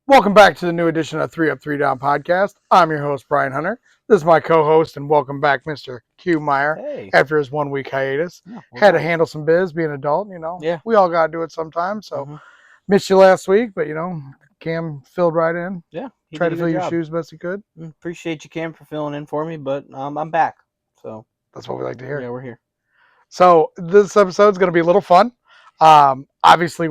Welcome back to the new edition of 3 Up, 3 Down podcast. I'm your host, Brian Hunter. This is my co-host, and welcome back, Mr. Q Meyer. Hey. After his 1 week hiatus. Yeah, Had to handle some biz, being an adult, Yeah. We all got to do it sometimes. So, missed you last week, but, Cam filled right in. Yeah. Tried to fill your shoes best he could. Appreciate you, Cam, for filling in for me, but I'm back. So that's what we like to hear. Yeah, we're here. So, this episode is going to be a little fun. Obviously,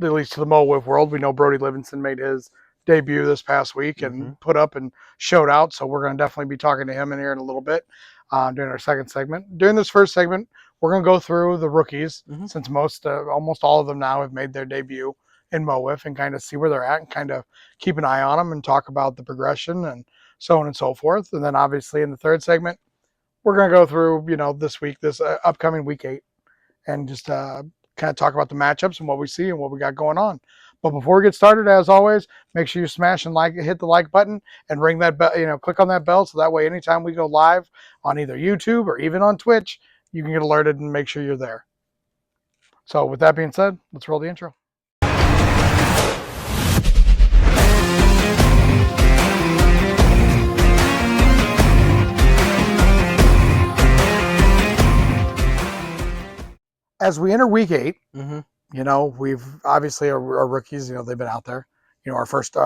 at least to the MO WIFF world, we know Brody Livingston made his debut this past week and put up and showed out. So we're going to definitely be talking to him in here in a little bit during our second segment. During this first segment, we're going to go through the rookies since almost all of them now have made their debut in MO WIFF and kind of see where they're at and kind of keep an eye on them and talk about the progression and so on and so forth. And then obviously in the third segment, we're going to go through, this upcoming week 8 and just kind of talk about the matchups and what we see and what we got going on. But before we get started, as always, make sure you smash and hit the like button and ring that bell, click on that bell so that way anytime we go live on either YouTube or even on Twitch, you can get alerted and make sure you're there. So with that being said, let's roll the intro. As we enter week 8, we've obviously our rookies, they've been out there. Our first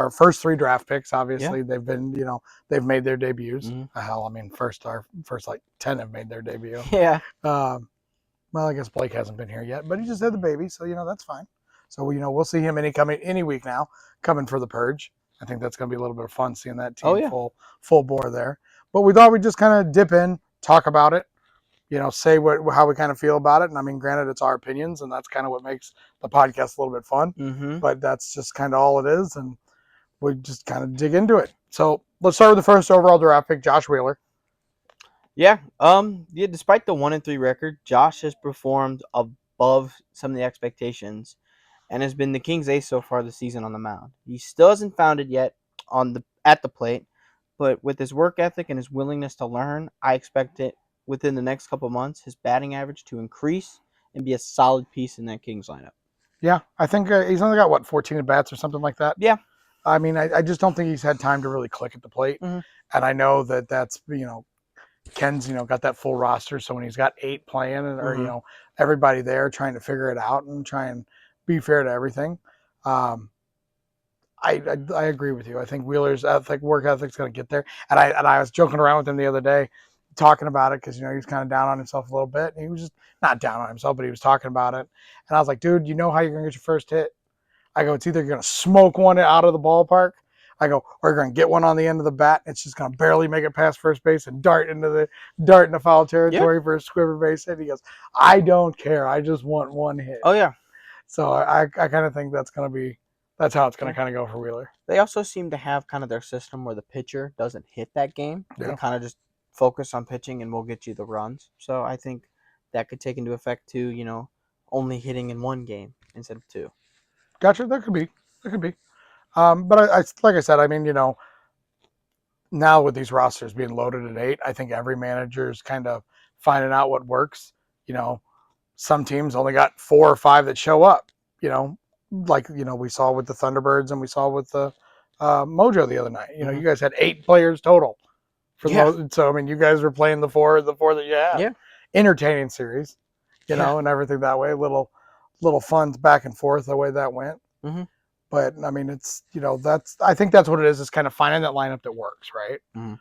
3 draft picks, obviously, they've been, they've made their debuts. Hell, I mean, our first 10 have made their debut. Yeah. Well, I guess Blake hasn't been here yet, but he just had the baby, so that's fine. So we'll see him any week now coming for the purge. I think that's going to be a little bit of fun seeing that team full bore there. But we thought we'd just kind of dip in, talk about it. Say how we kind of feel about it. And I mean, granted, it's our opinions, and that's kind of what makes the podcast a little bit fun. But that's just kind of all it is, and we just kind of dig into it. So let's start with the first overall draft pick, Josh Wheeler. Yeah. Despite the 1-3 record, Josh has performed above some of the expectations, and has been the Kings' ace so far this season on the mound. He still hasn't found it yet at the plate, but with his work ethic and his willingness to learn, I expect it within the next couple of months, his batting average to increase and be a solid piece in that Kings lineup. Yeah, I think he's only got, 14 at-bats or something like that? Yeah. I mean, I just don't think he's had time to really click at the plate. And I know that's, Ken's, got that full roster. So when he's got 8 playing or, everybody there trying to figure it out and try and be fair to everything. I agree with you. I think Wheeler's work ethic's going to get there. And I was joking around with him the other day, talking about it because he was kind of down on himself a little bit. And he was just not down on himself, but he was talking about it. And I was like, dude, you know how you're gonna get your first hit? I go, it's either you're gonna smoke one out of the ballpark, I go, or you're gonna get one on the end of the bat. It's just gonna barely make it past first base and dart into foul territory for a squiver base hit. He goes, I don't care. I just want one hit. Oh yeah. So I kind of think that's how it's gonna kind of go for Wheeler. They also seem to have kind of their system where the pitcher doesn't hit that game. Yeah. They kind of just focus on pitching and we'll get you the runs. So I think that could take into effect too, only hitting in 1 game instead of 2. Gotcha. That could be. But I like I said, I mean, now with these rosters being loaded at 8, I think every manager's kind of finding out what works. Some teams only got 4 or 5 that show up, we saw with the Thunderbirds and we saw with the Mojo the other night. You guys had 8 players total. So, I mean, you guys were playing the four that you had. Yeah. Entertaining series, and everything that way. Little fun back and forth the way that went. But, I mean, it's, I think that's what it is. It's kind of finding that lineup that works, right? And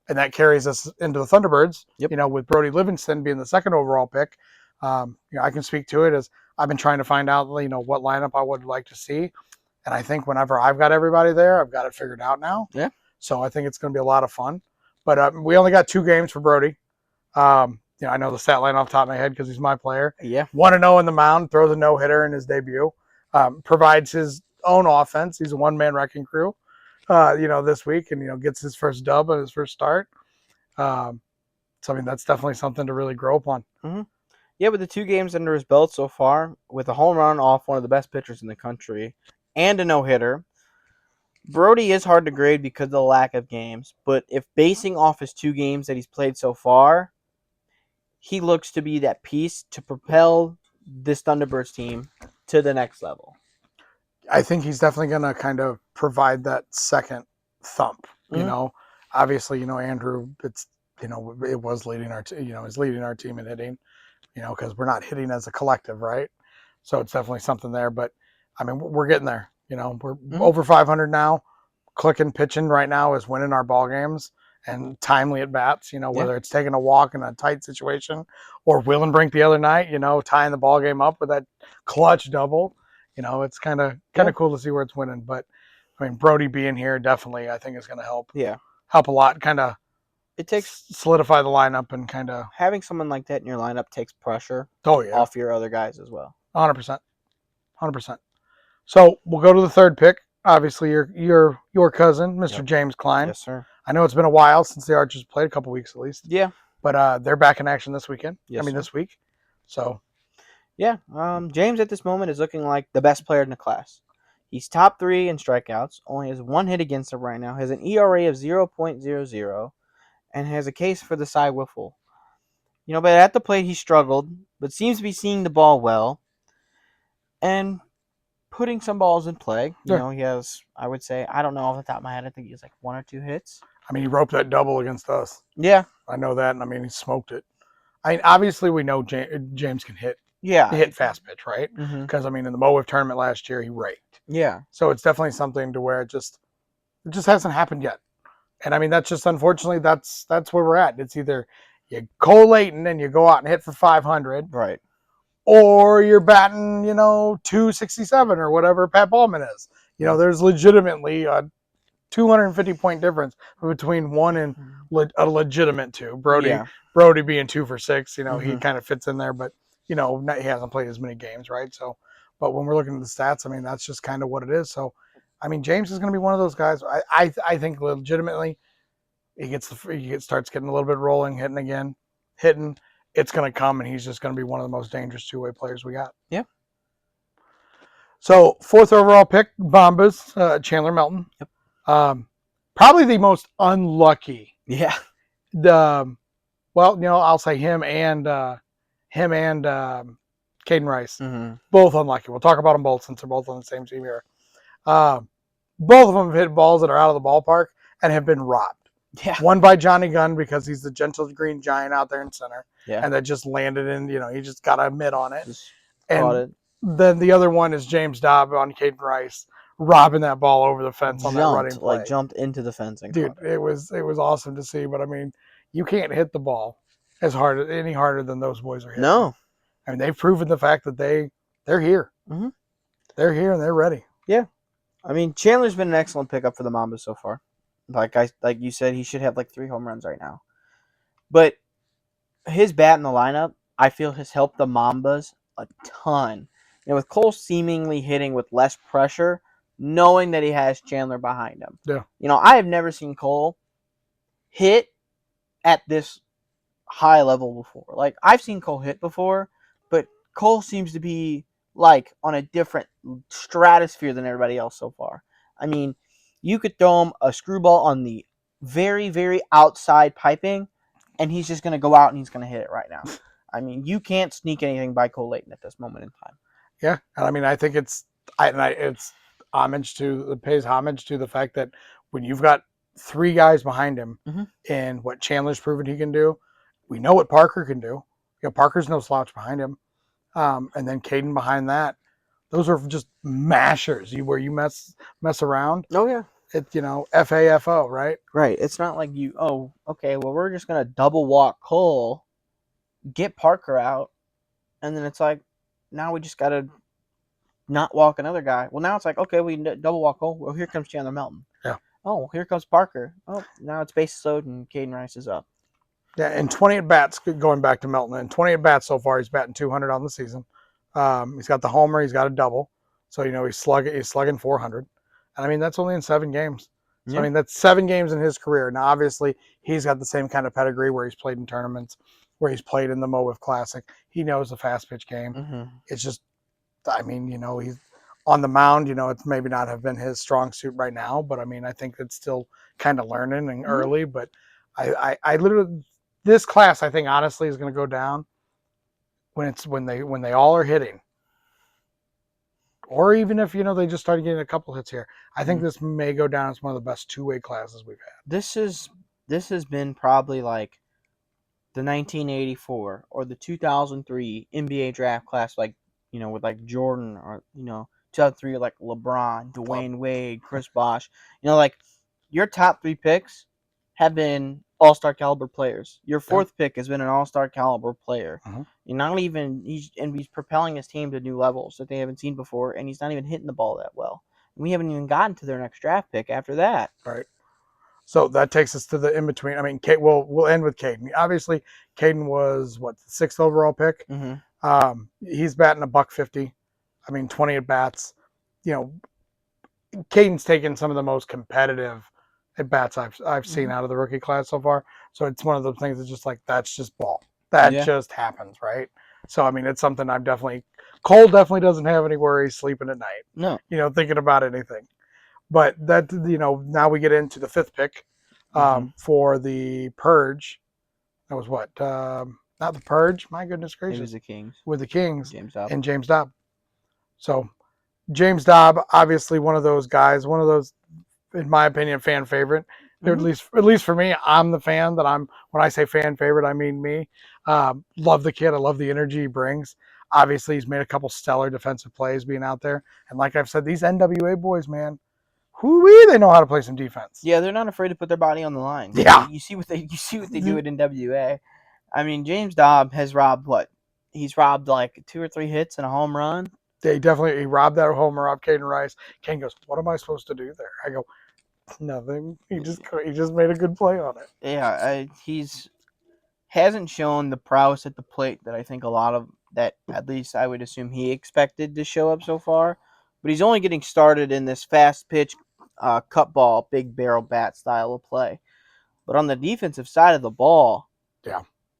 that carries us into the Thunderbirds, with Brody Livingston being the 2nd overall pick. I can speak to it as I've been trying to find out, what lineup I would like to see. And I think whenever I've got everybody there, I've got it figured out now. Yeah. So I think it's going to be a lot of fun. But we only got 2 games for Brody. I know the stat line off the top of my head because he's my player. Yeah. 1-0 in the mound, throws a no-hitter in his debut. Provides his own offense. He's a one-man wrecking crew, this week. And, gets his first dub on his first start. So, I mean, that's definitely something to really grow upon. Yeah, with the 2 games under his belt so far, with a home run off one of the best pitchers in the country and a no-hitter, Brody is hard to grade because of the lack of games, but if basing off his 2 games that he's played so far, he looks to be that piece to propel this Thunderbirds team to the next level. I think he's definitely going to kind of provide that second thump. Mhm. Obviously, Andrew, it was leading is leading our team in hitting, because we're not hitting as a collective, right? So it's definitely something there. But I mean, we're getting there. We're over 500 now. Clicking pitching right now is winning our ball games and timely at bats. Whether it's taking a walk in a tight situation or Willenbrink the other night, tying the ball game up with that clutch double. It's kind of cool to see where it's winning. But I mean, Brody being here definitely, I think, is going to help. Yeah. Help a lot. Kind of. It takes solidify the lineup and kind of having someone like that in your lineup takes pressure off your other guys as well. 100%. 100%. So we'll go to the third pick. Obviously, your cousin, Mr. James Klein. Yes, sir. I know it's been a while since the Archers played, a couple weeks at least. Yeah. But they're back in action this weekend. Yes, this week. So. Yeah. James at this moment is looking like the best player in the class. He's top 3 in strikeouts. Only has 1 hit against him right now. Has an ERA of 0.00, and has a case for the Cy Wiffle. But at the plate he struggled, but seems to be seeing the ball well, and putting some balls in play. He has, I would say, I don't know off the top of my head, I think he has like 1 or 2 hits. I mean, he roped that double against us. Yeah. I know that, and I mean, he smoked it. I mean, obviously, we know James can hit. Yeah. He hit fast pitch, right? Because, I mean, in the MO WIFF tournament last year, he raked. Yeah. So it's definitely something to where it just hasn't happened yet. And, I mean, that's just, unfortunately, that's where we're at. It's either you collate and then you go out and hit for 500. Right. Or you're batting, 267 or whatever Pat Ballman is. There's legitimately a 250-point difference between 1 and a legitimate 2. Brody being 2 for 6, he kind of fits in there, but, he hasn't played as many games, right? So, but when we're looking at the stats, I mean, that's just kind of what it is. So, I mean, James is going to be one of those guys. I think legitimately he starts getting a little bit rolling, hitting. It's going to come, and he's just going to be one of the most dangerous two-way players we got. Yeah. So, 4th overall pick, Bombas, Chandler Melton. Yep. Probably the most unlucky. Yeah. I'll say him and Caden Rice. Mm-hmm. Both unlucky. We'll talk about them both since they're both on the same team here. Both of them have hit balls that are out of the ballpark and have been robbed. Yeah. One by Johnny Gunn because he's the gentle green giant out there in center. Yeah. And that just landed in, he just got a mitt on it. And then the other one is James Dobb on Caden Rice, robbing that ball over the fence on that running play. Jumped into the fence and dude, it was awesome to see. But I mean, you can't hit the ball any harder than those boys are hitting. No. I mean, they've proven the fact that they're here. Mm-hmm. They're here and they're ready. Yeah. I mean, Chandler's been an excellent pickup for the Mambas so far. Like you said, he should have like 3 home runs right now. But his bat in the lineup, I feel, has helped the Mambas a ton. With Cole seemingly hitting with less pressure, knowing that he has Chandler behind him. Yeah. I have never seen Cole hit at this high level before. Like, I've seen Cole hit before, but Cole seems to be like on a different stratosphere than everybody else so far. I mean, you could throw him a screwball on the very, very outside piping, and he's just going to go out and he's going to hit it right now. I mean, you can't sneak anything by Cole Layton at this moment in time. Yeah, and I mean, I think it's homage to the fact that when you've got 3 guys behind him, and what Chandler's proven he can do, we know what Parker can do. Parker's no slouch behind him, and then Caden behind that. Those are just mashers. Where you mess around. Oh yeah. It's FAFO, right? Right. It's not like we're just gonna double walk Cole, get Parker out, and then it's like, now we just gotta not walk another guy. Well, now it's like, okay, we double walk Cole. Well, here comes Chandler Melton. Yeah. Oh, here comes Parker. Oh, now it's bases loaded and Caden Rice is up. Yeah, and 20 at bats going back to Melton. And 20 at bats so far, he's batting 200 on the season. He's got the homer, he's got a double, so he's slugging 400. And I mean, that's only in 7 games. So yeah. I mean, that's 7 games in his career. Now, obviously, he's got the same kind of pedigree where he's played in tournaments, where he's played in the Mo WIFF Classic. He knows the fast pitch game. Mm-hmm. It's just, I mean, he's on the mound. It's maybe not have been his strong suit right now, but I mean, I think it's still kind of learning and early. But I literally, this class, I think honestly is going to go down when they all are hitting. Or even if, they just started getting a couple hits here. I think Mm-hmm. this may go down as one of the best two-way classes we've had. This has been probably like the 1984 or the 2003 NBA draft class, like with like Jordan, or 2003 like LeBron, Dwayne Wade, Chris Bosh. Like your top 3 picks have been all-star caliber players. Your fourth pick has been an all-star caliber player. Uh-huh. And not even he's propelling his team to new levels that they haven't seen before, and he's not even hitting the ball that well. And we haven't even gotten to their next draft pick after that. Right. So that takes us to the in between. I mean, we'll end with Caden. Obviously, Caden was the 6th overall pick. Mm-hmm. He's batting $150. I mean, 20 at bats. Caden's taken some of the most competitive at bats I've seen out of the rookie class so far. So it's one of those things that's just like, that's just ball. That just happens, right? So I mean, it's something Cole definitely doesn't have any worries sleeping at night. No. Thinking about anything. But that, now we get into the 5th pick for the Purge. That was what? Not the Purge. My goodness gracious. It was the Kings. With the Kings James Dobb. and James Dobb. So James Dobb, obviously one of those guys, one of those, in my opinion, fan favorite. At least for me, I'm the fan that when I say fan favorite, I mean me. Love the kid. I love the energy he brings. Obviously, he's made a couple stellar defensive plays being out there. And like I've said, these NWA boys, man, they know how to play some defense. Yeah, they're not afraid to put their body on the line. Yeah. You see what they do at NWA. I mean, James Dobb has robbed what? He's robbed like 2 or 3 hits and a home run. He robbed that homer off Caden Rice. Caden goes, "What am I supposed to do there?" I go, "Nothing." He just made a good play on it. Yeah, he's hasn't shown the prowess at the plate that I think a lot of that, at least I would assume he expected to show up so far. But he's only getting started in this fast pitch, cut ball, big barrel bat style of play. But on the defensive side of the ball,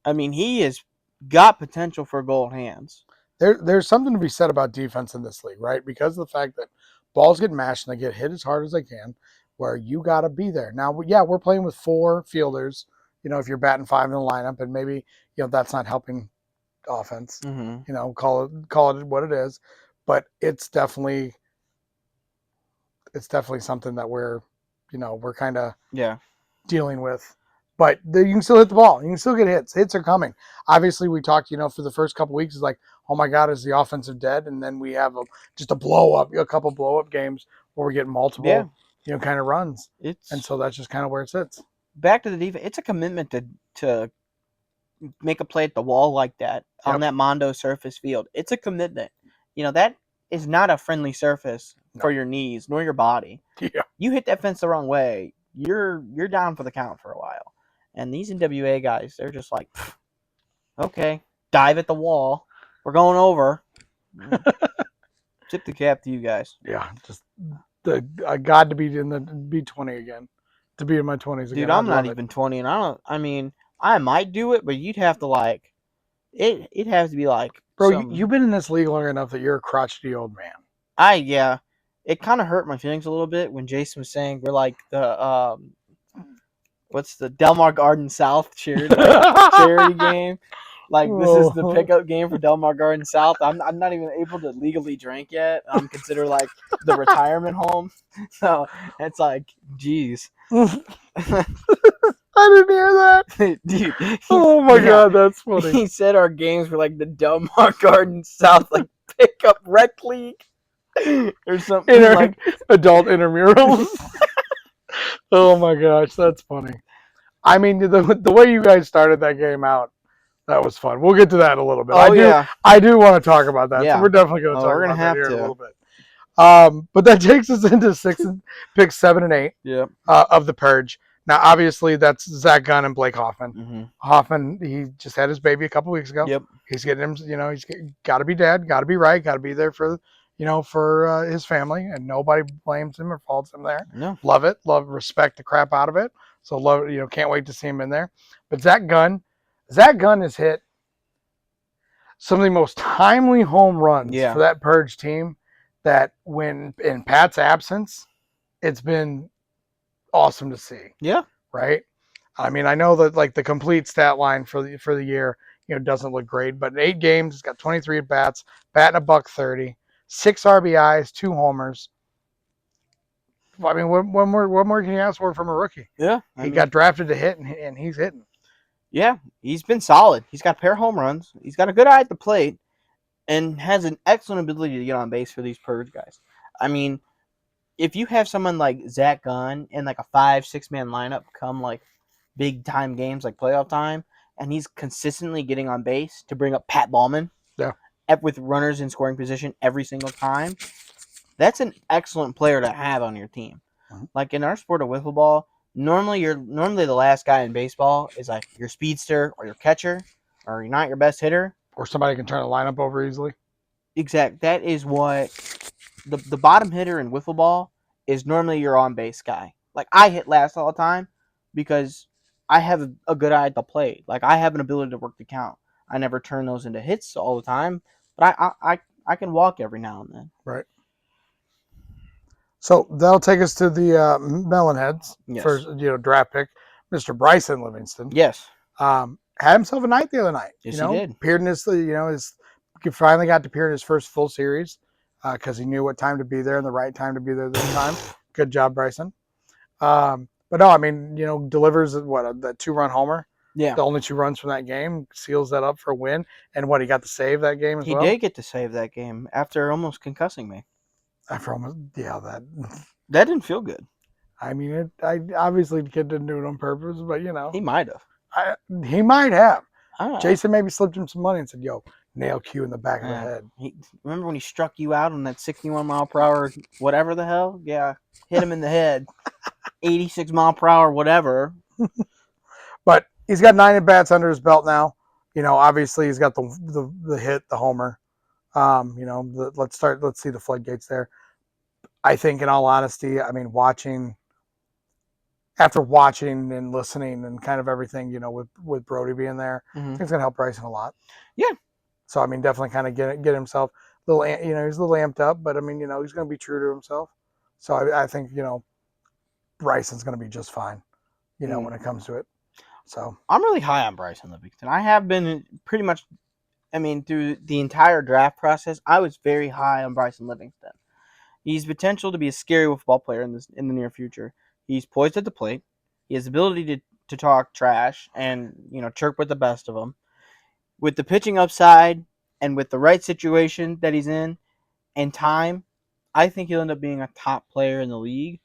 I mean, he has got potential for gold hands. There's something to be said about defense in this league, right? Because of the fact that balls get mashed and they get hit as hard as they can, where you got to be there. Now, we're playing with 4 fielders, if you're batting 5 in the lineup, and maybe, that's not helping offense, call it what it is, but it's definitely something that we're kind of dealing with. But you can still hit the ball. You can still get hits. Hits are coming. Obviously, we talked, for the first couple weeks, it's like, oh my God, is the offensive dead? And then we have just a couple blow up games where we're getting multiple, kind of runs. And so that's just kind of where it sits. Back to the defense. It's a commitment to make a play at the wall like that on that mondo surface field. It's a commitment. That is not a friendly surface for your knees nor your body. Yeah. You hit that fence the wrong way, you're down for the count for a while. And these NWA guys, they're just like, okay, dive at the wall. We're going over. Tip the cap to you guys. Yeah, just I got to be 20 again, to be in my 20s again. Dude, I'm not even 20, and I might do it, but you'd have to it has to be like, bro, you've been in this league long enough that you're a crotchety old man. It kind of hurt my feelings a little bit when Jason was saying we're like the what's the Delmar Garden South charity game. Like, this is the pickup game for Delmar Garden South. I'm not even able to legally drink yet. I'm considered like the retirement home. So it's like, geez. I didn't hear that. Dude. Oh my God, that's funny. He said our games were like the Delmar Garden South like pickup rec league or something like adult intramurals. Oh my gosh, that's funny. I mean, the way you guys started that game out, that was fun. We'll get to that in a little bit. I do want to talk about that. Yeah. So we're definitely going to talk about that here in a little bit. But that takes us into picks 7 and 8 of the Purge. Now, obviously, that's Zach Gunn and Blake Hoffman. Mm-hmm. Hoffman, he just had his baby a couple weeks ago. Yep. He's getting him, he's got to be dad, got to be right, got to be there for his family, and nobody blames him or faults him there. No. Love it. Respect the crap out of it. So love it. Can't wait to see him in there. But Zach Gunn has hit some of the most timely home runs for that Purge team, that when in Pat's absence, it's been awesome to see. Yeah. Right? I mean, I know that like the complete stat line for the year, doesn't look great, but in 8 games, he's got 23 at bats, batting $130, 6 RBIs, 2 homers. I mean, what more can you ask for from a rookie? Yeah. He got drafted to hit, and he's hitting. Yeah, he's been solid. He's got a pair of home runs. He's got a good eye at the plate and has an excellent ability to get on base for these Purge guys. I mean, if you have someone like Zach Gunn in like a 5-6 man lineup come like big time games like playoff time, and he's consistently getting on base to bring up Pat Ballman, Yeah, with runners in scoring position every single time, that's an excellent player to have on your team. Mm-hmm. Like in our sport of wiffle ball, normally the last guy in baseball is like your speedster or your catcher, or you're not your best hitter, or somebody can turn a lineup over easily. Exact. That is what the bottom hitter in wiffle ball is normally your on base guy. Like I hit last all the time because I have a good eye at the plate. Like I have an ability to work the count. I never turn those into hits all the time, but I can walk every now and then. Right. So that'll take us to the Melonheads. Yes. First, draft pick, Mr. Bryson Livingston. Yes. Had himself a night the other night. Yes, he did. Appeared in he finally got to appear in his first full series because he knew what time to be there and the right time to be there this time. Good job, Bryson. But no, I mean, delivers that 2-run homer. Yeah. The only 2 runs from that game, seals that up for a win. And he got to save that game as well? He did get to save that game after almost concussing me. After almost, that didn't feel good. I mean, obviously the kid didn't do it on purpose, but he might have. He might have. Right. Jason maybe slipped him some money and said, "Yo, nail Q in the back of the head." Remember when he struck you out on that 61 mile per hour, whatever the hell? Yeah, hit him in the head, 86 mile per hour, whatever. But he's got 9 at-bats under his belt now. Obviously he's got the hit, the homer. Let's see the floodgates there. I think, in all honesty, I mean, after watching and listening and kind of everything, with Brody being there, I think it's going to help Bryson a lot. Yeah. So, I mean, definitely kind of get himself a little, he's a little amped up, but I mean, he's going to be true to himself. So I think, Bryson's going to be just fine, when it comes to it. So I'm really high on Bryson Livingston. I have been pretty much, through the entire draft process, I was very high on Bryson Livingston. He's potential to be a scary football player in the near future. He's poised at the plate. He has the ability to talk trash and, chirp with the best of them. With the pitching upside and with the right situation that he's in and time, I think he'll end up being a top player in the league.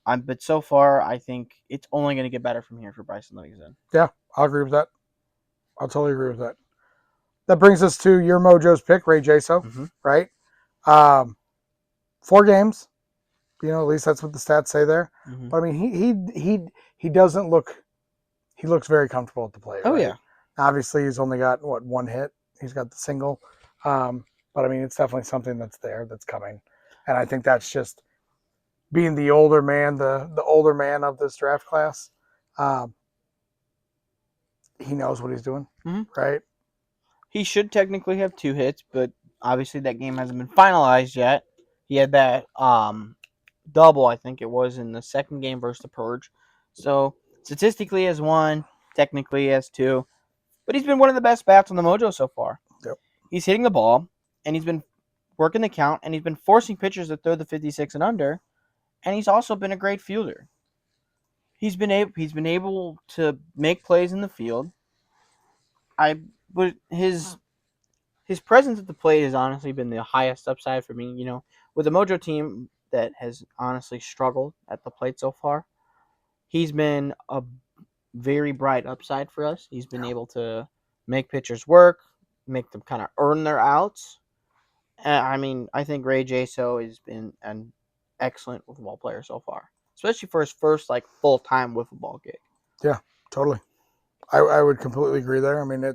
But so far, I think it's only going to get better from here for Bryson Livingston. Yeah, I'll agree with that. I'll totally agree with that. That brings us to your Mojo's pick, Ray Jaso, right? 4 games. At least that's what the stats say there. But I mean, he doesn't look. He looks very comfortable at the plate. Oh right? yeah. Obviously, he's only got 1 hit. He's got the single. But I mean, it's definitely something that's coming, and I think that's just being the older man, the older man of this draft class. He knows what he's doing, right? He should technically have 2 hits, but obviously that game hasn't been finalized yet. He had that double, I think it was, in the second game versus the Purge. So statistically he has 1, technically he has 2. But he's been one of the best bats on the Mojo so far. Yep. He's hitting the ball, and he's been working the count, and he's been forcing pitchers to throw the 56 and under, and he's also been a great fielder. He's been able to make plays in the field. His presence at the plate has honestly been the highest upside for me. With a Mojo team that has honestly struggled at the plate so far, he's been a very bright upside for us. He's been able to make pitchers work, make them kind of earn their outs. I think Ray Jaso has been an excellent wiffle ball player so far, especially for his first full-time wiffle ball gig. Yeah, totally. I would completely agree there. I mean,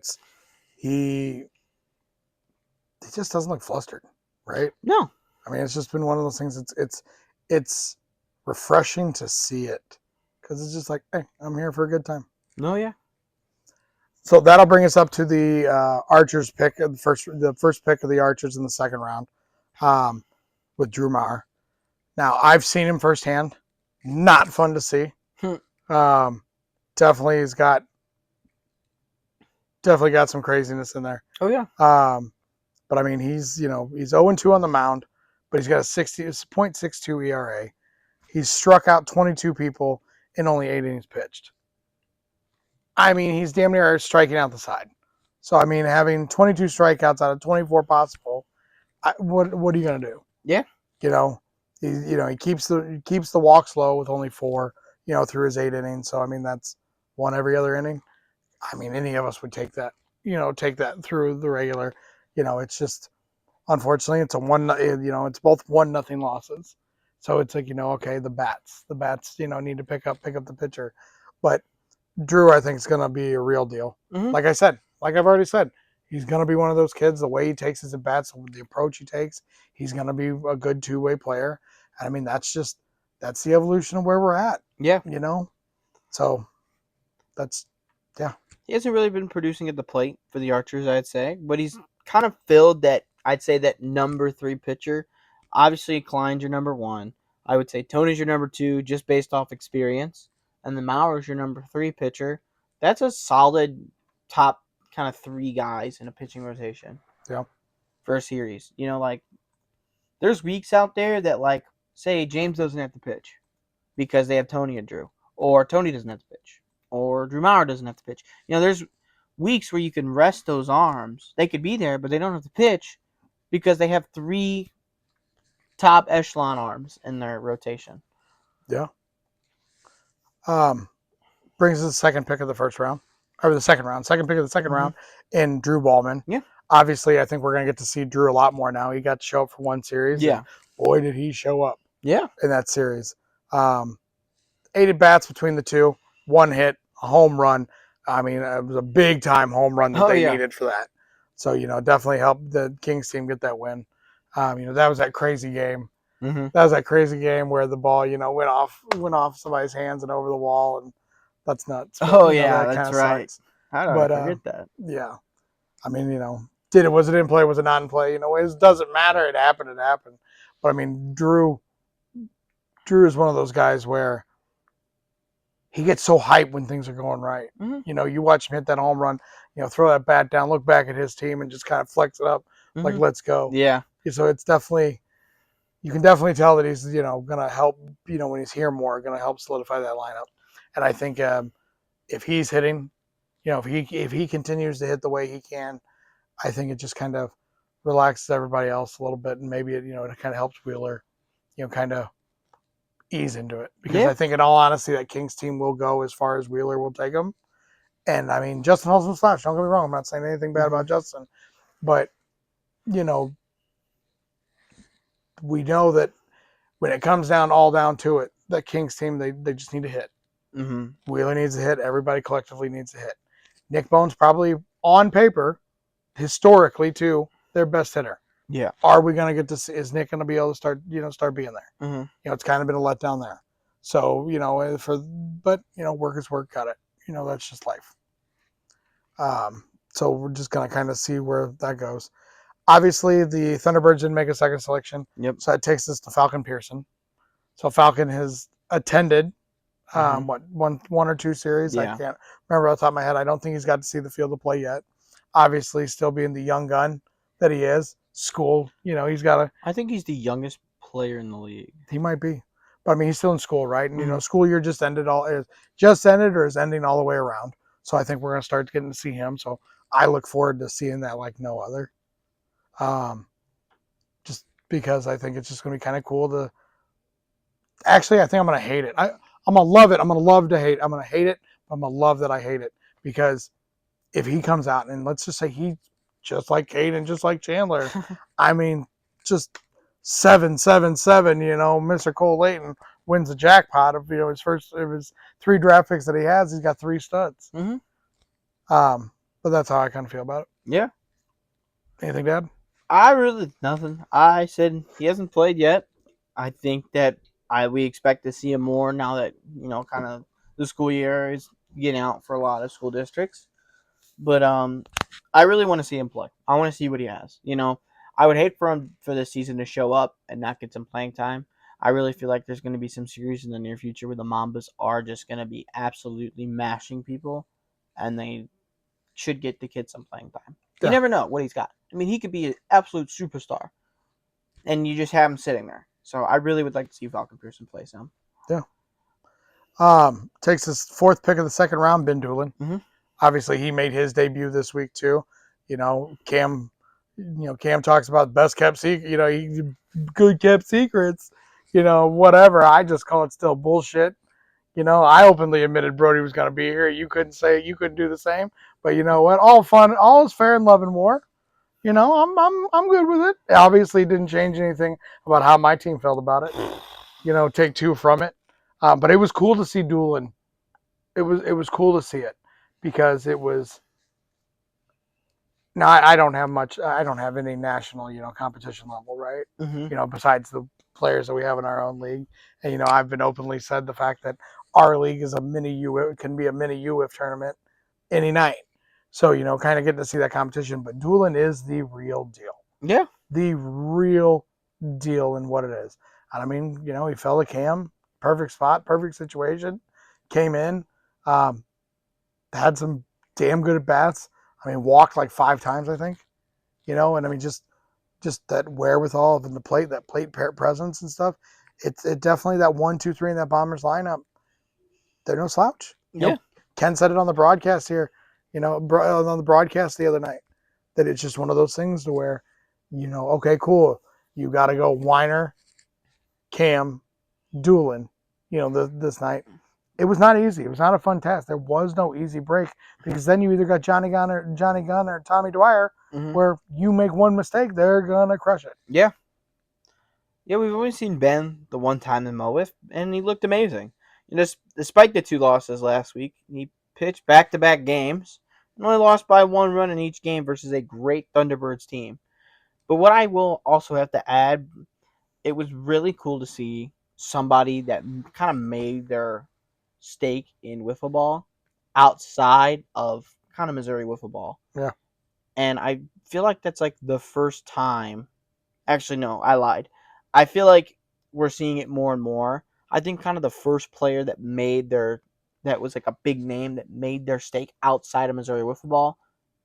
he just doesn't look flustered, right? No. I mean, it's just been one of those things. It's refreshing to see it because it's just like, hey, I'm here for a good time. No, yeah. So that'll bring us up to the Archers pick, the first pick of the Archers in the second round, with Drew Maher. Now I've seen him firsthand. Not fun to see. Definitely he's got some craziness in there. Oh yeah. But I mean, he's 0-2 on the mound, but he's got a 0.62 ERA. He's struck out 22 people in only 8 innings pitched. I mean, he's damn near striking out the side. So I mean, having 22 strikeouts out of 24 possible, what are you gonna do? Yeah. He keeps the walks low with only 4. Through his 8 innings. So I mean, that's 1 every other inning. I mean, any of us would take that. Take that through the regular. It's just unfortunately it's a 1. It's both 1-0 losses. So it's like okay, the bats need to pick up the pitcher, but Drew I think is gonna be a real deal. Mm-hmm. Like I've already said, he's gonna be one of those kids. The way he takes his at bats, the approach he takes, he's gonna be a good 2-way player. And I mean, that's the evolution of where we're at. Yeah. So that's, yeah. He hasn't really been producing at the plate for the Archers, I'd say, but he's kind of filled that, I'd say, that number 3 pitcher. Obviously, Klein's your number 1. I would say Tony's your number 2, just based off experience. And the Maurer's your number 3 pitcher. That's a solid top kind of 3 guys in a pitching rotation. Yeah. For a series. There's weeks out there that, like, say James doesn't have to pitch because they have Tony and Drew. Or Tony doesn't have to pitch. Or Drew Maurer doesn't have to pitch. There's weeks where you can rest those arms. They could be there, but they don't have to pitch because they have 3 top echelon arms in their rotation. Yeah. Brings us the second pick of the first round. Or the second round. Second pick of the second round in Drew Ballman. Yeah. Obviously, I think we're going to get to see Drew a lot more now. He got to show up for 1 series. Yeah. Boy, did he show up. Yeah. In that series. 8 at bats between the two. 1 hit. A home run. I mean, it was a big time home run that they needed for that. So, definitely helped the Kings team get that win. That was that crazy game. Mm-hmm. That was that crazy game where the ball, went off somebody's hands and over the wall, and that's nuts. But, that's right. Sucks. How did I forget that? Yeah. I mean, was it in play? Was it not in play? It doesn't matter. It happened. But I mean, Drew is one of those guys where he gets so hyped when things are going right. Mm-hmm. You watch him hit that home run, throw that bat down, look back at his team, and just kind of flex it up like, let's go. Yeah. So it's definitely, you can definitely tell that he's, going to help, when he's here more, going to help solidify that lineup. And I think if he's hitting, if he continues to hit the way he can, I think it just kind of relaxes everybody else a little bit, and maybe it kind of helps Wheeler, kind of ease into it, because I think in all honesty that Kings team will go as far as Wheeler will take them. And I mean, Justin Hall's slash, don't get me wrong, I'm not saying anything bad about Justin, but we know that when it comes all down to it, that Kings team, they just need to hit. Wheeler needs to hit. Everybody collectively needs to hit. Nick Bone's probably on paper, historically too, their best hitter. Yeah. Are we going to get to see, is Nick going to be able to start being there? It's kind of been a letdown there. So, work is work, got it. That's just life. So we're just going to kind of see where that goes. Obviously, the Thunderbirds didn't make a second selection. Yep. So that takes us to Falcon Pearson. So Falcon has attended, one or 2 series? Yeah. I can't remember off the top of my head. I don't think he's got to see the field of play yet. Obviously, still being the young gun that he is. School, he's got I think he's the youngest player in the league. He might be, but I mean, he's still in school, right? And school year just ended or is ending all the way around. So I think we're gonna start getting to see him. So I look forward to seeing that like no other. Just because I think it's just gonna be kind of cool to. Actually, I think I'm gonna hate it. I'm gonna love it. I'm gonna love to hate. I'm gonna hate it. But I'm gonna love that I hate it, because if he comes out and let's just say he. Just like Caden, just like Chandler. I mean, just 7-7-7, Mr. Cole Layton wins the jackpot of, his 3 draft picks that he has. He's got 3 studs. But that's how I kind of feel about it. Yeah. Anything, Dad? Nothing. I said he hasn't played yet. I think that we expect to see him more now that, kind of the school year is getting out for a lot of school districts. But I really want to see him play. I want to see what he has. I would hate for him for this season to show up and not get some playing time. I really feel like there's going to be some series in the near future where the Mambas are just going to be absolutely mashing people, and they should get the kid some playing time. You never know what he's got. I mean, he could be an absolute superstar, and you just have him sitting there. So I really would like to see Falcon Pearson play some. Yeah. Takes his 4th pick of the 2nd round, Ben Doolin. Mm-hmm. Obviously, he made his debut this week too. Cam talks about best kept secret. Good kept secrets. Whatever. I just call it still bullshit. I openly admitted Brody was going to be here. You couldn't do the same. But you know what? All fun, all is fair in love and war. I'm good with it. It obviously didn't change anything about how my team felt about it. Take 2 from it. But it was cool to see Doolin. It was cool to see it because it was. Now I don't have much. I don't have any national, competition level, right? Mm-hmm. Besides the players that we have in our own league, and I've been openly said the fact that our league is a mini U. Can be a mini UWIF tournament any night. So kind of getting to see that competition. But Doolin is the real deal. Yeah, the real deal in what it is. And I mean, he fell to Cam, perfect spot, perfect situation, came in, had some damn good at bats. I mean, walked like 5 times, I think. And I mean, just that wherewithal of that plate presence and stuff. It definitely that 1, 2, 3 in that Bombers lineup. They're no slouch. Yeah. Ken said it on the broadcast here. On the broadcast the other night that it's just one of those things to where, okay, cool. You got to go Weiner, Cam, Doolin, this night. It was not easy. It was not a fun task. There was no easy break because then you either got Johnny Gunn or Tommy Dwyer, where you make one mistake, they're going to crush it. Yeah. Yeah, we've only seen Ben the one time in MO WIFF, and he looked amazing. Despite the 2 losses last week, he pitched back-to-back games and only lost by 1 run in each game versus a great Thunderbirds team. But what I will also have to add, it was really cool to see somebody that kind of made their stake in wiffle ball outside of kind of Missouri wiffle ball. Yeah. And I feel like that's like the first time. Actually, no, I lied. I feel like we're seeing it more and more. I think kind of the first player that was like a big name that made their stake outside of Missouri wiffle ball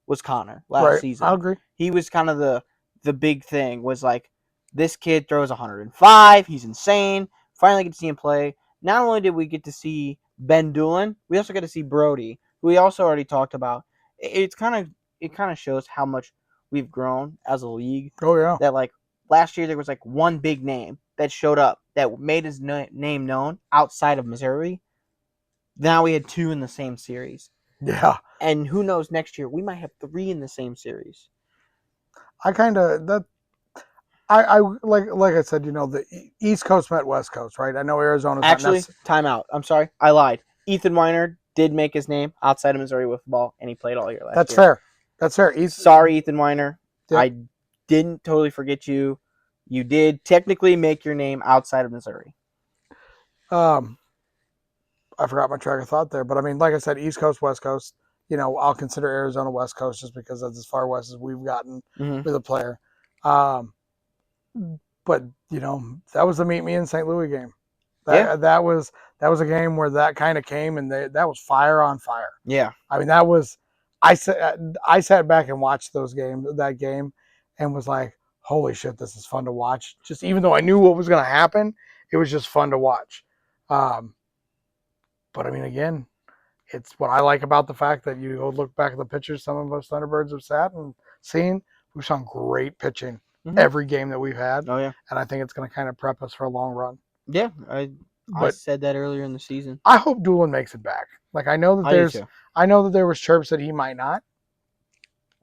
was Connor last season. I agree. He was kind of the big thing, was like, this kid throws 105. He's insane. Finally get to see him play. Not only did we get to see Ben Doolin, we also got to see Brody, who we also already talked about. It kind of shows how much we've grown as a league. Oh yeah. That like last year there was like one big name that showed up that made his name known outside of Missouri. Now we had 2 in the same series. Yeah. And who knows, next year we might have 3 in the same series. I kind of that. I like I said, the East Coast met West Coast, right? I know Arizona's actually timeout. I'm sorry, I lied. Ethan Weiner did make his name outside of Missouri wiffle ball, and he played all year last year. That's fair. That's fair. Sorry, Ethan Weiner. Yep. I didn't totally forget you. You did technically make your name outside of Missouri. I forgot my track of thought there, but I mean, like I said, East Coast, West Coast. I'll consider Arizona West Coast just because that's as far west as we've gotten with a player. But that was the meet me in St. Louis game. That was a game where that kind of came, and that was fire on fire. Yeah, I mean, that was. I sat back and watched that game, and was like, holy shit, this is fun to watch. Just even though I knew what was going to happen, it was just fun to watch. But I mean, again, it's what I like about the fact that you go look back at the pictures some of us Thunderbirds have sat and seen. We've shown great pitching every game that we've had. Oh yeah, and I think it's going to kind of prep us for a long run. Yeah, I said that earlier in the season. I hope Doolin makes it back. Like I know that there was chirps that he might not.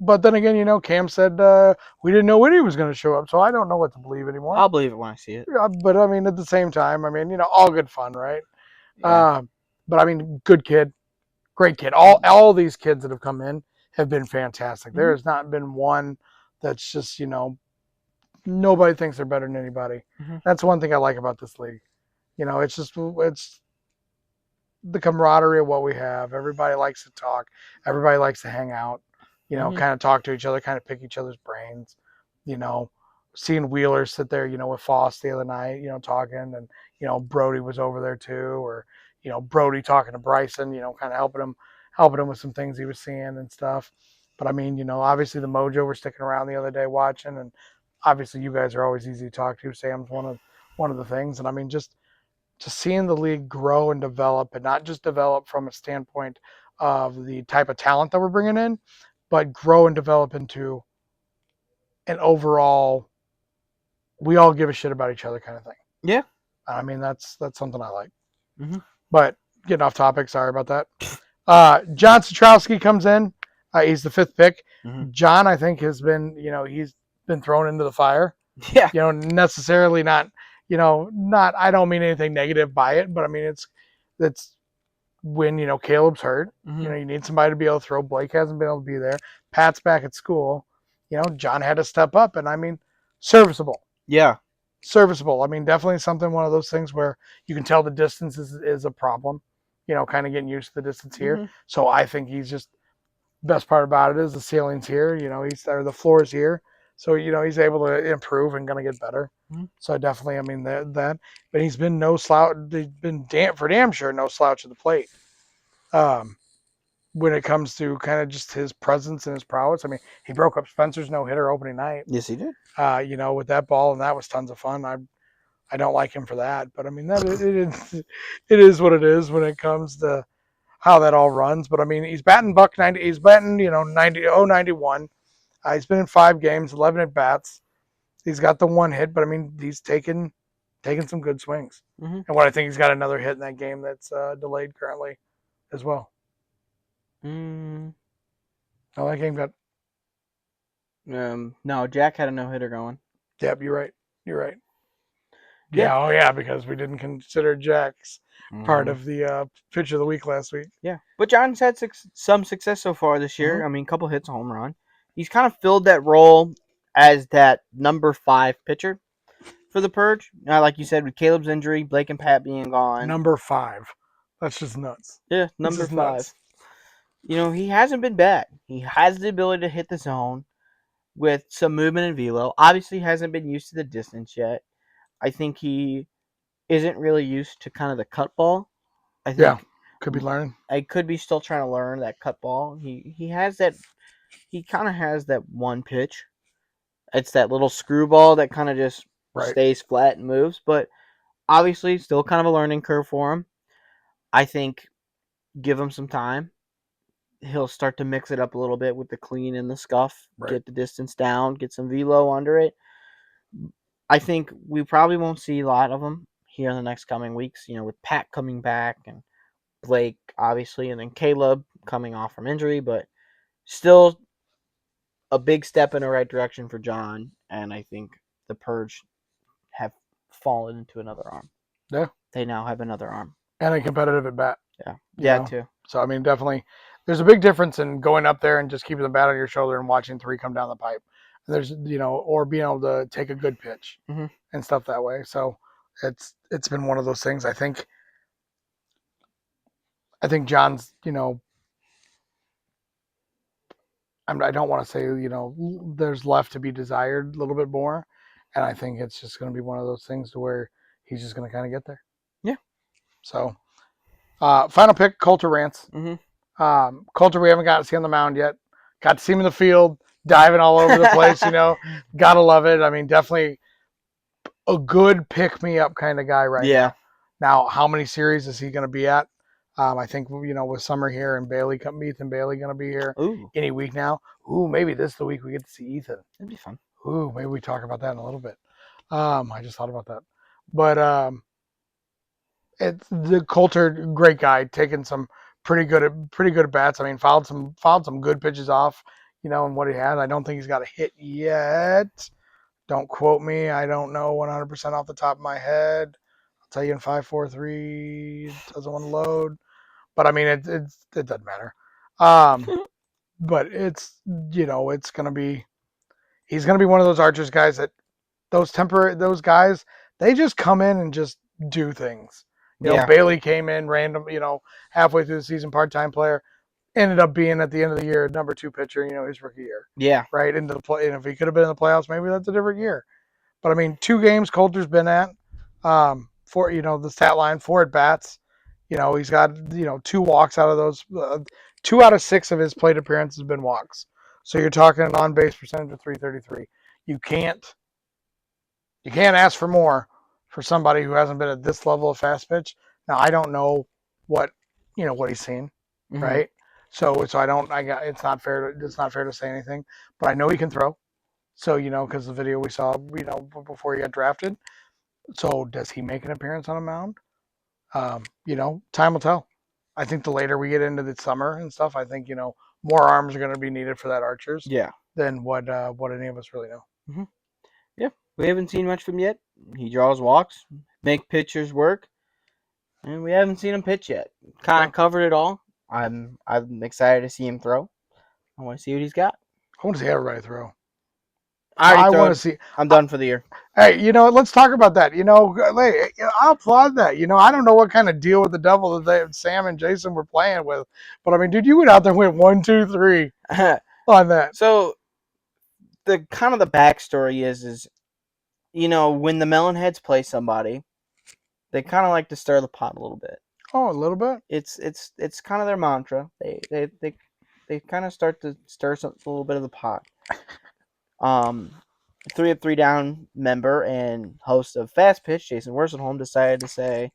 But then again, Cam said we didn't know when he was going to show up, so I don't know what to believe anymore. I'll believe it when I see it. But I mean, at the same time, I mean, all good fun, right? Yeah. But I mean, good kid, great kid. All these kids that have come in have been fantastic. There has not been one that's just nobody thinks they're better than anybody. That's one thing I like about this league. It's the camaraderie of what we have. Everybody likes to talk. Everybody likes to hang out. Kind of talk to each other, kind of pick each other's brains. Seeing Wheeler sit there, with Foss the other night, talking, and Brody was over there too, or Brody talking to Bryson, kind of helping him with some things he was seeing and stuff. But I mean, you know, obviously the Mojo were sticking around the other day watching, and obviously you guys are always easy to talk to. Sam's one of the things, and I mean just seeing the league grow and develop, and not just develop from a standpoint of the type of talent that we're bringing in, but grow and develop into an overall we all give a shit about each other kind of thing. Yeah. I mean that's something I like. Mm-hmm. But getting off topic, sorry about that. John Satrowski comes in. He's the 5th pick. Mm-hmm. John, I think, has been, you know, he's been thrown into the fire. Yeah. You know, necessarily not, you know, not. I don't mean anything negative by it, but I mean it's when you know Caleb's hurt. Mm-hmm. You know, you need somebody to be able to throw. Blake hasn't been able to be there. Pat's back at school. You know, John had to step up, and I mean, serviceable. Yeah. Serviceable. I mean, definitely something. One of those things where you can tell the distance is a problem. You know, kind of getting used to the distance here. Mm-hmm. So I think he's just best part about it is the ceiling's here. You know, the floor's here. So you know he's able to improve and gonna get better. Mm-hmm. So definitely, I mean that. But he's been no slouch. He's been for damn sure no slouch at the plate. When it comes to kind of just his presence and his prowess. I mean, he broke up Spencer's no hitter opening night. Yes, he did. You know, with that ball, and that was tons of fun. I don't like him for that, but I mean it is what it is when it comes to how that all runs. But I mean, he's batting .90. He's batting 91. He's been in 5 games, 11 at bats. He's got the 1 hit, but I mean, he's taken some good swings. Mm-hmm. And what I think he's got another hit in that game that's delayed currently as well. Mm. No, that game got. No, Jack had a no-hitter going. Yep, you're right. You're right. Yeah. Yeah, oh yeah, because we didn't consider Jack's part of the pitch of the week last week. Yeah, but John's had some success so far this year. Mm-hmm. I mean, a couple hits, a home run. He's kind of filled that role as that number 5 pitcher for the Purge. Like you said, with Caleb's injury, Blake and Pat being gone. Number 5. That's just nuts. Yeah, number 5. Nuts. You know, he hasn't been bad. He has the ability to hit the zone with some movement and velo. Obviously, hasn't been used to the distance yet. I think he isn't really used to kind of the cut ball. I think could be learning. I could be still trying to learn that cut ball. He has that. He kind of has that one pitch. It's that little screwball that kind of just stays flat and moves. But obviously, still kind of a learning curve for him. I think give him some time. He'll start to mix it up a little bit with the clean and the scuff. Right. Get the distance down. Get some velo under it. I think we probably won't see a lot of him here in the next coming weeks. You know, with Pat coming back and Blake, obviously, and then Caleb coming off from injury, but still a big step in the right direction for John, and I think the Purge have fallen into another arm. Yeah. They now have another arm. And a competitive at bat. Yeah. Yeah, too. So, I mean, definitely, there's a big difference in going up there and just keeping the bat on your shoulder and watching 3 come down the pipe. And there's, you know, or being able to take a good pitch and stuff that way. So, it's been one of those things. I think John's, you know, I don't want to say, you know, there's left to be desired a little bit more. And I think it's just going to be one of those things to where he's just going to kind of get there. Yeah. So, final pick, Coulter Rance. Coulter, we haven't got to see on the mound yet. Got to see him in the field, diving all over the place, you know. Gotta love it. I mean, definitely a good pick-me-up kind of guy now. Now, how many series is he going to be at? I think, you know, with summer here and Ethan Bailey going to be here any week now. Maybe this is the week we get to see Ethan. That'd be fun. Maybe we talk about that in a little bit. I just thought about that. But it's the Coulter, great guy, taking some pretty good at bats. I mean, fouled some good pitches off, you know, and what he had. I don't think he's got a hit yet. Don't quote me. I don't know 100% off the top of my head. I'll tell you in 5, 4, 3. It doesn't want to load. But I mean, it doesn't matter. But it's, you know, he's going to be one of those Archers guys that those guys, they just come in and just do things. You know, Bailey came in random, you know, halfway through the season, part-time player, ended up being at the end of the year number 2 pitcher, you know, his rookie year. Yeah. Right into the play. And if he could have been in the playoffs, maybe that's a different year. But I mean, 2 games Coulter's been at, for, you know, the stat line, 4 at bats. You know, he's got, you know, 2 walks out of those. 2 out of 6 of his plate appearances have been walks. So you're talking an on-base percentage of 333. You can't ask for more for somebody who hasn't been at this level of fast pitch. Now I don't know what he's seen, right? So it's not fair to say anything, but I know he can throw. So because the video we saw before he got drafted. So does he make an appearance on a mound? Time will tell. I think the later we get into the summer and stuff, I think more arms are going to be needed for that Archers. Yeah. Than what any of us really know. Yeah, we haven't seen much from him yet. He draws walks, make pitchers work, and we haven't seen him pitch yet. Kind of covered it all. I'm excited to see him throw. I want to see what he's got. I want to see everybody throw. I want to see. I'm done for the year. Hey, let's talk about that. I applaud that. I don't know what kind of deal with the devil that Sam and Jason were playing with, but I mean, dude, you went out there and went 1, 2, 3 on that. So the kind of the backstory is when the Melonheads play somebody, they kind of like to stir the pot a little bit. Oh, a little bit. It's kind of their mantra. They kind of start to stir a little bit of the pot. 3 Up 3 Down member and host of Fast Pitch, Jason Worsenholm, decided to say,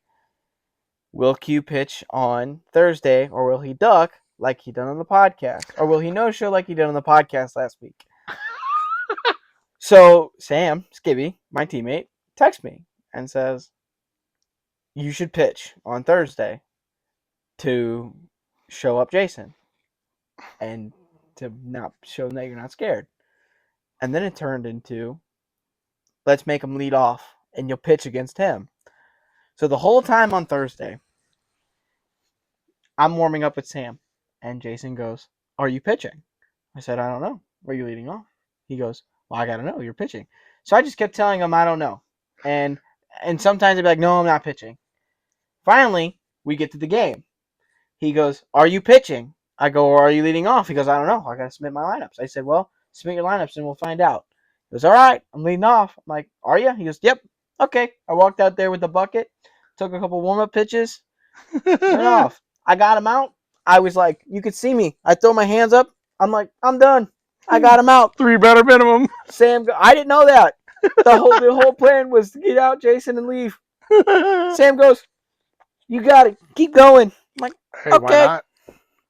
will Q pitch on Thursday, or will he duck like he done on the podcast? Or will he no-show like he did on the podcast last week? So Sam, Skibby, my teammate, texts me and says, you should pitch on Thursday to show up Jason and to not show that you're not scared. And then it turned into, let's make him lead off and you'll pitch against him. So the whole time on Thursday, I'm warming up with Sam, and Jason goes, are you pitching? I said, I don't know. Are you leading off? He goes, well, I got to know. You're pitching. So I just kept telling him I don't know. And sometimes I'd be like, no, I'm not pitching. Finally, we get to the game. He goes, are you pitching? I go, or are you leading off? He goes, I don't know. I got to submit my lineups. I said, well, submit your lineups and we'll find out. He goes, all right, I'm leading off. I'm like, are you? He goes, yep. Okay. I walked out there with the bucket, took a couple warm-up pitches, went off. I got him out. I was like, you could see me. I throw my hands up. I'm like, I'm done. I got him out. 3 better minimum. Sam, I didn't know that. The whole plan was to get out Jason and leave. Sam goes, you got it. Keep going. I'm like, hey, okay. Why not?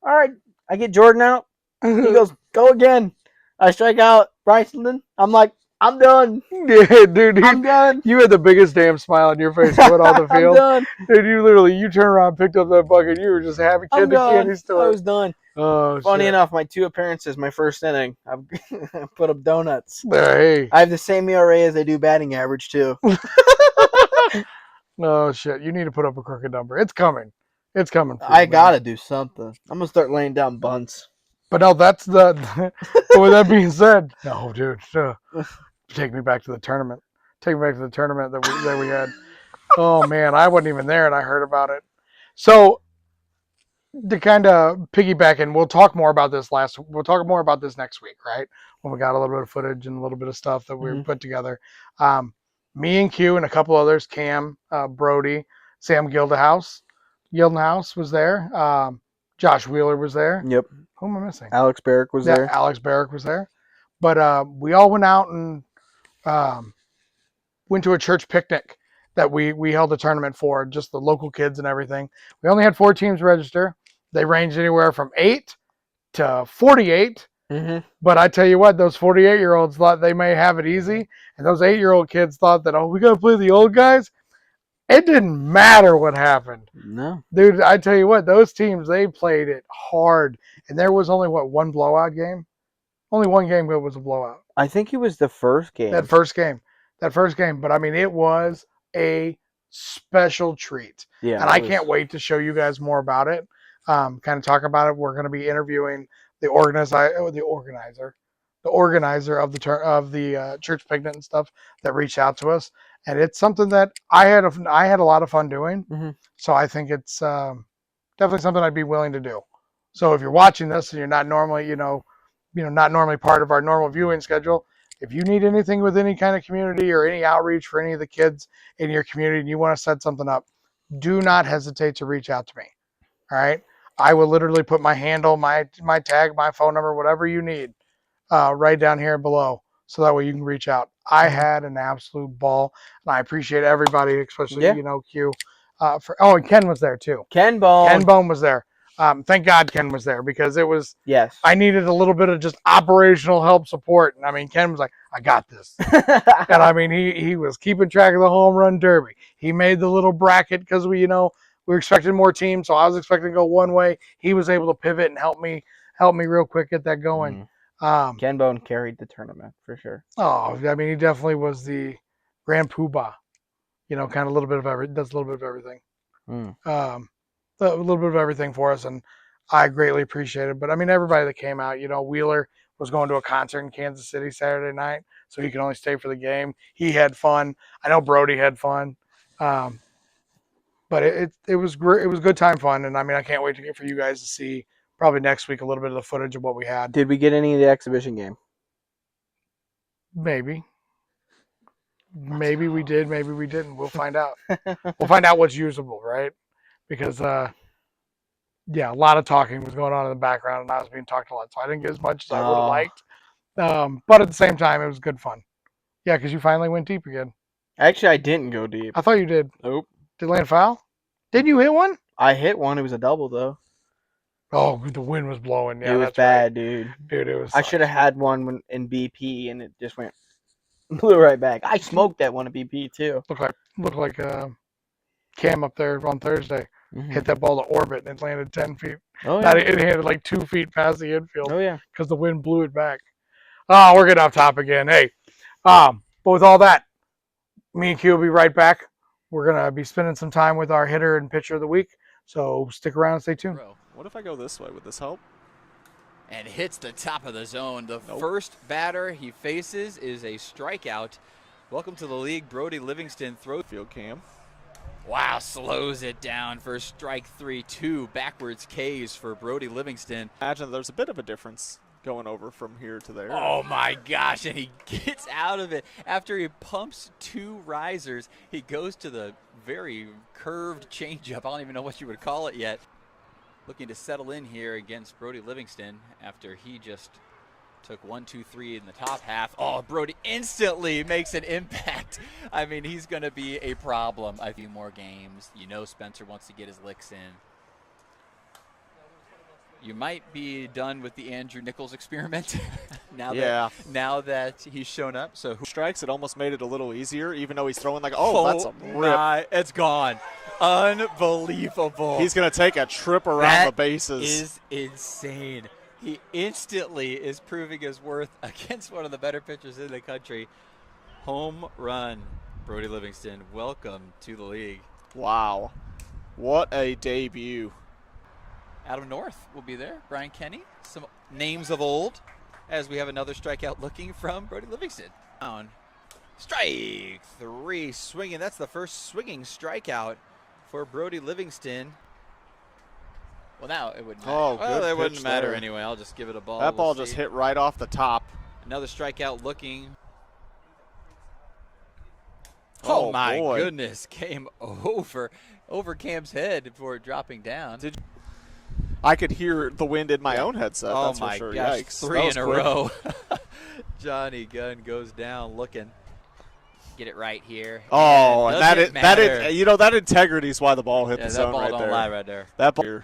All right. I get Jordan out. He goes, go again. I strike out Bryson. I'm like, I'm done. Yeah, dude. I'm done. You had the biggest damn smile on your face going off the field. I'm done. Dude, you turned around, picked up that bucket. You were just happy kid in the candy store. I was done. Oh, Funny shit. enough, my 2 appearances, my first inning, I put up donuts. Hey. I have the same ERA as I do batting average, too. No, shit. You need to put up a crooked number. It's coming. It's coming. I got to do something. I'm going to start laying down bunts. But no, that's the. But with that being said, no, dude. Take me back to the tournament. Take me back to the tournament that we had. Oh, man. I wasn't even there, and I heard about it. So, to kind of piggyback, and we'll talk more about this next week, right? When we got a little bit of footage and a little bit of stuff that we put together. Me and Q and a couple others, Cam, Brody, Sam Gildenhouse was there. Josh Wheeler was there. Yep. Who am I missing? Alex Barrick was there. Alex Barrick was there. But we all went out and went to a church picnic that we held a tournament for, just the local kids and everything. We only had 4 teams register. They ranged anywhere from 8 to 48. Mm-hmm. But I tell you what, those 48-year-olds thought they may have it easy, and those 8-year-old kids thought that, oh, we got to play the old guys. It didn't matter what happened. No. Dude, I tell you what, those teams, they played it hard. And there was only, one blowout game? Only one game that was a blowout. I think it was the first game. That first game. But, I mean, it was a special treat. Yeah. And I can't wait to show you guys more about it. Kind of talk about it. We're going to be interviewing the organizer of the church picnic and stuff that reached out to us. And it's something that I had a lot of fun doing. Mm-hmm. So I think it's definitely something I'd be willing to do. So if you're watching this and you're not normally, not normally part of our normal viewing schedule, if you need anything with any kind of community or any outreach for any of the kids in your community and you want to set something up, do not hesitate to reach out to me. All right. I will literally put my handle, my tag, my phone number, whatever you need. right down here below, so that way you can reach out. I had an absolute ball, and I appreciate everybody, especially Q. And Ken was there too. Ken Bone was there. Thank God Ken was there, because it was. Yes. I needed a little bit of just operational help support, and I mean Ken was like, "I got this," and I mean he was keeping track of the home run derby. He made the little bracket because we were expecting more teams, so I was expecting to go one way. He was able to pivot and help me real quick get that going. Ken Bone carried the tournament for sure. Oh, I mean he definitely was the grand poobah. Kind of a little bit of everything. Does a little bit of everything. A little bit of everything for us, and I greatly appreciate it. But I mean, everybody that came out, Wheeler was going to a concert in Kansas City Saturday night, so he could only stay for the game. He had fun. I know Brody had fun, but it was great. It was good time fun, and I mean, I can't wait for you guys to see probably next week a little bit of the footage of what we had. Did we get any of the exhibition game? Maybe we did. Maybe we didn't. We'll find out. We'll find out what's usable, right? Because yeah, a lot of talking was going on in the background, and I was being talked a lot, so I didn't get as much as I would have liked. But at the same time, it was good fun. Yeah, because you finally went deep again. Actually, I didn't go deep. I thought you did. Nope. Did you land a foul? Didn't you hit one? I hit one. It was a double, though. Oh, the wind was blowing. Yeah, it was that's bad, right. dude. Dude, it was. I should have had one in BP, and it just blew right back. I smoked that one in BP too. Looked like Cam up there on Thursday. Hit that ball to orbit, and it landed 10 feet. Oh, yeah. It hit like 2 feet past the infield. Oh, yeah. Because the wind blew it back. Oh, we're getting off top again. Hey, but with all that, me and Q will be right back. We're going to be spending some time with our hitter and pitcher of the week. So stick around and stay tuned. Bro, what if I go this way? Would this help? And hits the top of the zone. The first batter he faces is a strikeout. Welcome to the league, Brody Livingston. Field cam. Wow, slows it down for strike 3, 2 backwards Ks for Brody Livingston. Imagine there's a bit of a difference going over from here to there. Oh my gosh, and he gets out of it. After he pumps 2 risers, he goes to the very curved changeup. I don't even know what you would call it yet. Looking to settle in here against Brody Livingston after he just took 1, 2, 3 in the top half. Oh, Brody instantly makes an impact. I mean, he's going to be a problem. A few more games. Spencer wants to get his licks in. You might be done with the Andrew Nichols experiment now that he's shown up. So who strikes? It almost made it a little easier, even though he's throwing like, that's a rip. It's gone. Unbelievable. He's going to take a trip around the bases. Is insane. He instantly is proving his worth against one of the better pitchers in the country. Home run, Brody Livingston. Welcome to the league. Wow. What a debut. Adam North will be there. Brian Kenny. Some names of old as we have another strikeout looking from Brody Livingston. On strike 3 swinging. That's the first swinging strikeout for Brody Livingston. Well, now it wouldn't matter. It wouldn't matter anyway. I'll just give it a ball. That ball just hit right off the top. Another strikeout looking. Oh my boy. Goodness. Came over Cam's head before dropping down. I could hear the wind in my own headset. Oh that's my for sure. gosh. Yikes. 3 in a row. Johnny Gunn goes down looking. Get it right here. Oh, and that integrity is why the ball hit the zone right there. That ball don't lie right there. That ball.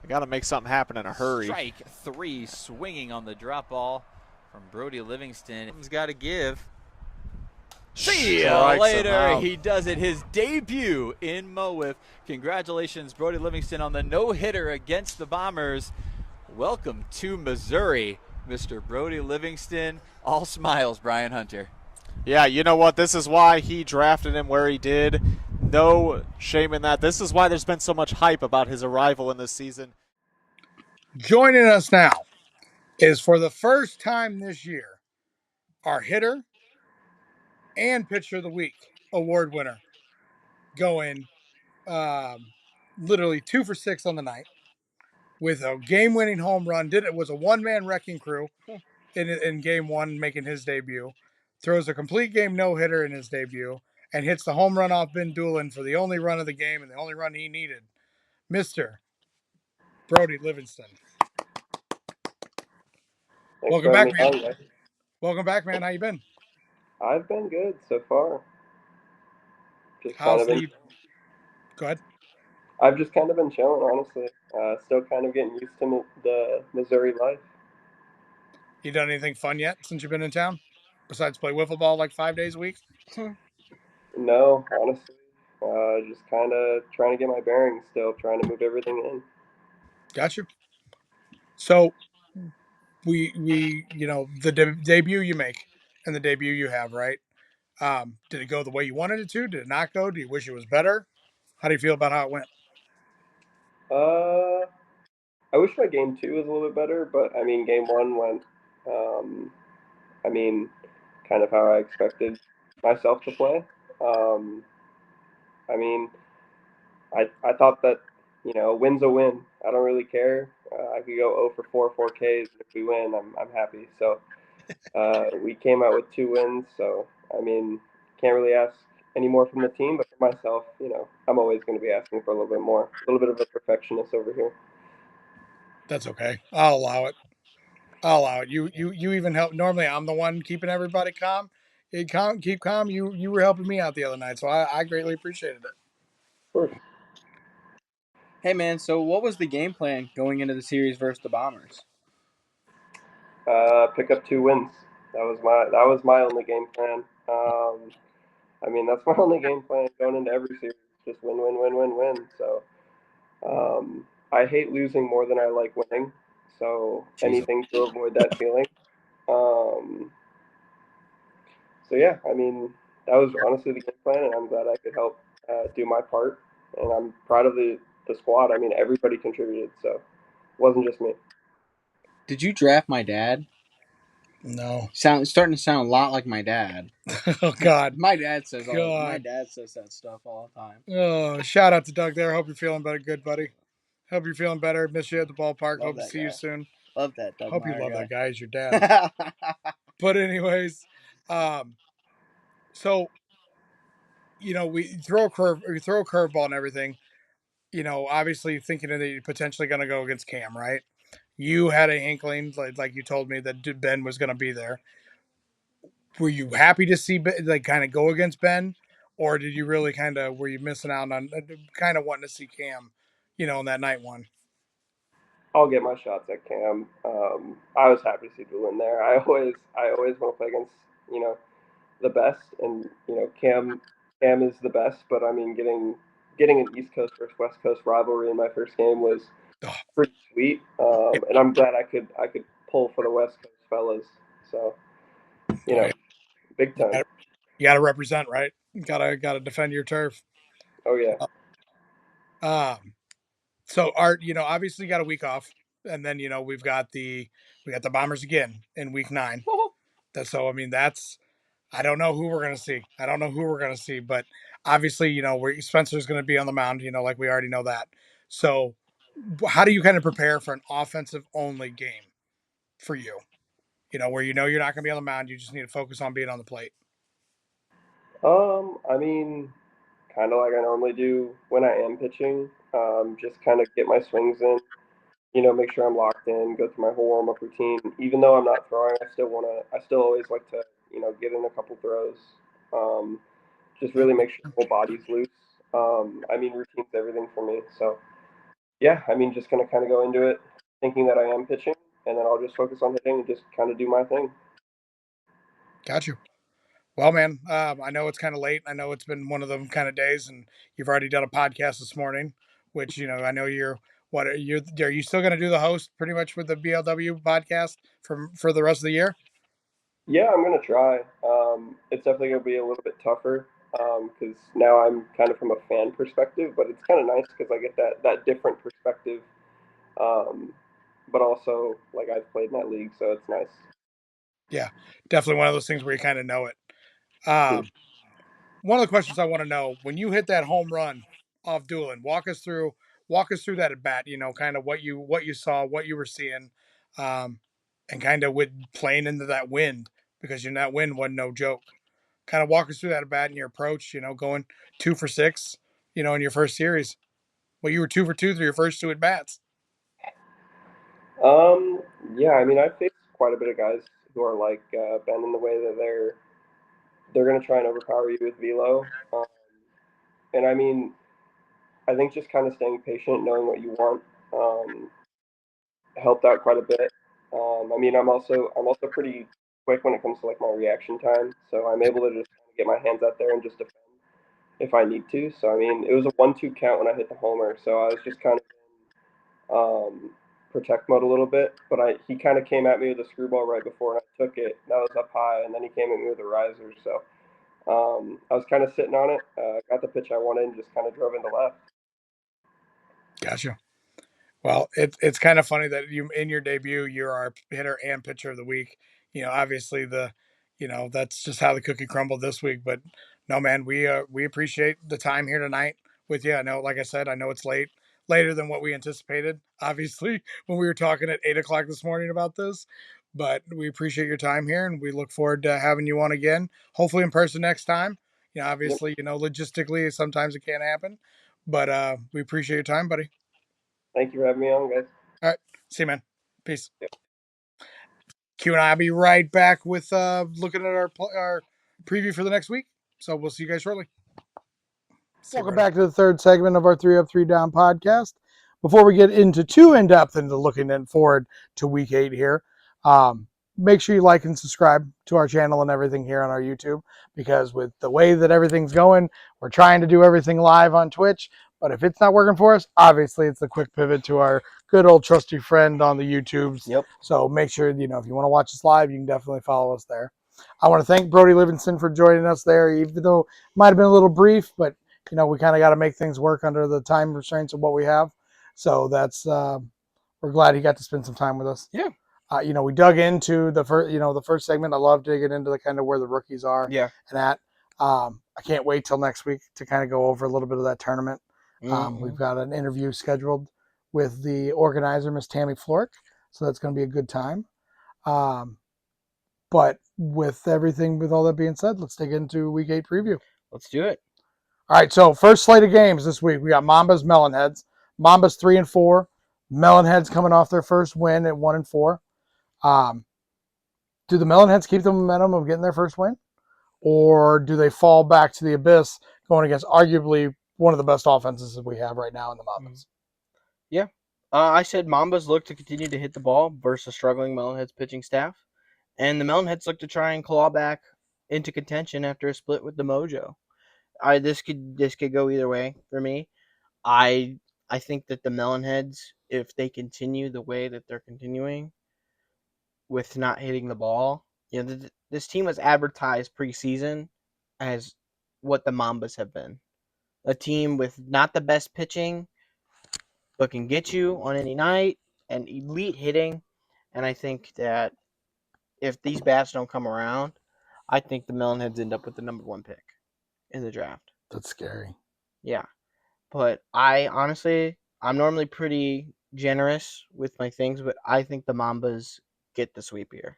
I got to make something happen in a hurry. Strike 3 swinging on the drop ball from Brody Livingston. Something's got to give. See you later. He does it. His debut in MO WIFF. Congratulations, Brody Livingston, on the no-hitter against the Bombers. Welcome to Missouri, Mr. Brody Livingston. All smiles, Brian Hunter. Yeah, you know what? This is why he drafted him where he did. No shame in that. This is why there's been so much hype about his arrival in this season. Joining us now is, for the first time this year, our hitter and pitcher of the week award winner, going literally 2 for 6 on the night with a game-winning home run. It was a one-man wrecking crew in game 1, making his debut. Throws a complete game no-hitter in his debut and hits the home run off Ben Doolin for the only run of the game and the only run he needed. Mr. Brody Livingston. Thanks Welcome for having back, me man. on, guys. Welcome back, man. How you been? I've been good so far. Just kind How's of been. the? Go ahead. I've just kind of been chilling, honestly. Still kind of getting used to the Missouri life. You done anything fun yet since you've been in town? Besides play wiffle ball like 5 days a week? No, honestly, just kind of trying to get my bearings. Still trying to move everything in. Got you. So we the debut you make and the debut you have, right? Did it go the way you wanted it to? Did it not go? Do you wish it was better? How do you feel about how it went? Uh, I wish my game two was a little bit better, but I mean, game one went. Um, I mean, kind of how I expected myself to play. Um, I mean, I thought that a win's a win. I don't really care. I could go 0 for 4 Ks. If we win, I'm happy. So we came out with 2 wins. So I mean, can't really ask any more from the team. But for myself, I'm always going to be asking for a little bit more. A little bit of a perfectionist over here. That's okay. I'll allow it. I'll allow it. You even help. Normally, I'm the one keeping everybody calm. Keep calm. You were helping me out the other night, so I greatly appreciated it. Of course. Hey man, so what was the game plan going into the series versus the Bombers? Pick up 2 wins. That was my only game plan. I mean, that's my only game plan going into every series. Just win, win, win, win, win. So I hate losing more than I like winning. So Jesus. anything to avoid that feeling. Um, so yeah, I mean, that was honestly the game plan, and I'm glad I could help do my part. And I'm proud of the squad. I mean, everybody contributed, so it wasn't just me. Did you draft my dad? No. Starting to sound a lot like my dad. Oh God. My dad says God. that stuff all the time. Oh, shout out to Doug there. Hope you're feeling better, good buddy. Hope you're feeling better. Miss you at the ballpark. Love Hope to that see you guy. soon. Love that Doug Hope you Meyer love guy. that guy as your dad. But anyways, so we throw a curveball and everything. Obviously thinking that you're potentially going to go against Cam, right? You had a inkling, like you told me, that Ben was going to be there. Were you happy to see Ben, like kind of go against Ben, or did you really were you missing out on kind of wanting to see Cam, in that night one? I'll get my shots at Cam. I was happy to see the win there. I always want to play against you know the best, and Cam is the best. But I mean, getting an East Coast versus West Coast rivalry in my first game was Oh, pretty sweet, yeah. and I'm glad I could pull for the West Coast fellas. So you Oh know, yeah. big You time. got to represent, right? Got to defend your turf. Oh yeah. Um, so Art, obviously got a week off, and then we got the Bombers again in week 9. So I mean that's I don't know who we're gonna see. I don't know who we're gonna see, but obviously Spencer's gonna be on the mound. Like we already know that. So how do you kind of prepare for an offensive only game for you? Where you're not gonna be on the mound. You just need to focus on being on the plate. I mean, kind of like I normally do when I am pitching. Just kind of get my swings in. Make sure I'm locked in, go through my whole warm up routine. Even though I'm not throwing, I still always like to, get in a couple throws. Um, just really make sure the whole body's loose. I mean, routine's everything for me. So, yeah, I mean, just gonna kind of go into it thinking that I am pitching, and then I'll just focus on hitting and just kind of do my thing. Got you. Well, man, I know it's kind of late. I know it's been one of them kind of days, and you've already done a podcast this morning, which I know you're. What are you still going to do the host pretty much with the BLW podcast for the rest of the year? Yeah, I'm gonna try. It's definitely gonna be a little bit tougher because now I'm kind of from a fan perspective, but it's kind of nice because I get that different perspective. Um, but also, like I've played in that league, so it's nice. Yeah, definitely one of those things where you kind of know it. For One of the questions I want to know when you hit that home run off Doolin, walk us through that at bat. Kind of what you saw, what you were seeing, um, and kind of with playing into that wind because that wind wasn't no joke. Kind of walk us through that at bat and your approach. Going 2 for 6. In your first series. Well, you were 2 for 2 through your first 2 at bats. Yeah, I mean, I faced quite a bit of guys who are like Ben in the way that they're going to try and overpower you with velo. And I mean, I think just kind of staying patient, knowing what you want, helped out quite a bit. I mean, I'm also pretty quick when it comes to like my reaction time, so I'm able to just get my hands out there and just defend if I need to. So I mean, it was a 1-2 count when I hit the homer, so I was just kind of protect mode a little bit. But he kind of came at me with a screwball right before, and I took it. That was up high, and then he came at me with a riser. So I was kind of sitting on it, got the pitch I wanted, and just kind of drove into left. Gotcha. Well, it's kind of funny that you in your debut you're our hitter and pitcher of the week. Obviously that's just how the cookie crumbled this week. But no, man, we appreciate the time here tonight with you. I know, like I said, I know it's later than what we anticipated. Obviously, when we were talking at 8:00 this morning about this, but we appreciate your time here, and we look forward to having you on again. Hopefully in person next time. Obviously, logistically sometimes it can't happen, but we appreciate your time, buddy. Thank you for having me on, guys. All right. See you, man. Peace. Yep. Q and I'll be right back with looking at our preview for the next week. So we'll see you guys shortly. Welcome back to the third segment of our 3 Up, 3 Down podcast. Before we get into too in-depth into looking forward to week 8 here, make sure you like and subscribe to our channel and everything here on our YouTube, because with the way that everything's going, we're trying to do everything live on Twitch. But if it's not working for us, obviously it's a quick pivot to our good old trusty friend on the YouTubes. Yep. So make sure, if you want to watch us live, you can definitely follow us there. I want to thank Brody Livingston for joining us there, even though it might have been a little brief, but we kind of got to make things work under the time restraints of what we have. So that's we're glad he got to spend some time with us. Yeah. We dug into the first segment. I love digging into the kind of where the rookies are. Yeah. And that. I can't wait till next week to kind of go over a little bit of that tournament. We've got an interview scheduled with the organizer, Miss Tammy Flork. So that's going to be a good time. But with all that being said, let's dig into week 8 preview. Let's do it. All right. So first slate of games this week, we got Mambas, Melonheads. Mambas 3-4. Melonheads coming off their first win at 1-4. Do the Melonheads keep the momentum of getting their first win? Or do they fall back to the abyss going against arguably one of the best offenses that we have right now in the Mambas? Yeah. I said Mambas look to continue to hit the ball versus struggling Melonheads pitching staff. And the Melonheads look to try and claw back into contention after a split with the Mojo. This could go either way for me. I think that the Melonheads, if they continue the way that they're continuing with not hitting the ball, this team was advertised preseason as what the Mambas have been. A team with not the best pitching, but can get you on any night, and elite hitting. And I think that if these bats don't come around, I think the Melonheads end up with the number 1 pick in the draft. That's scary. Yeah. But I'm normally pretty generous with my things, but I think the Mambas get the sweep here.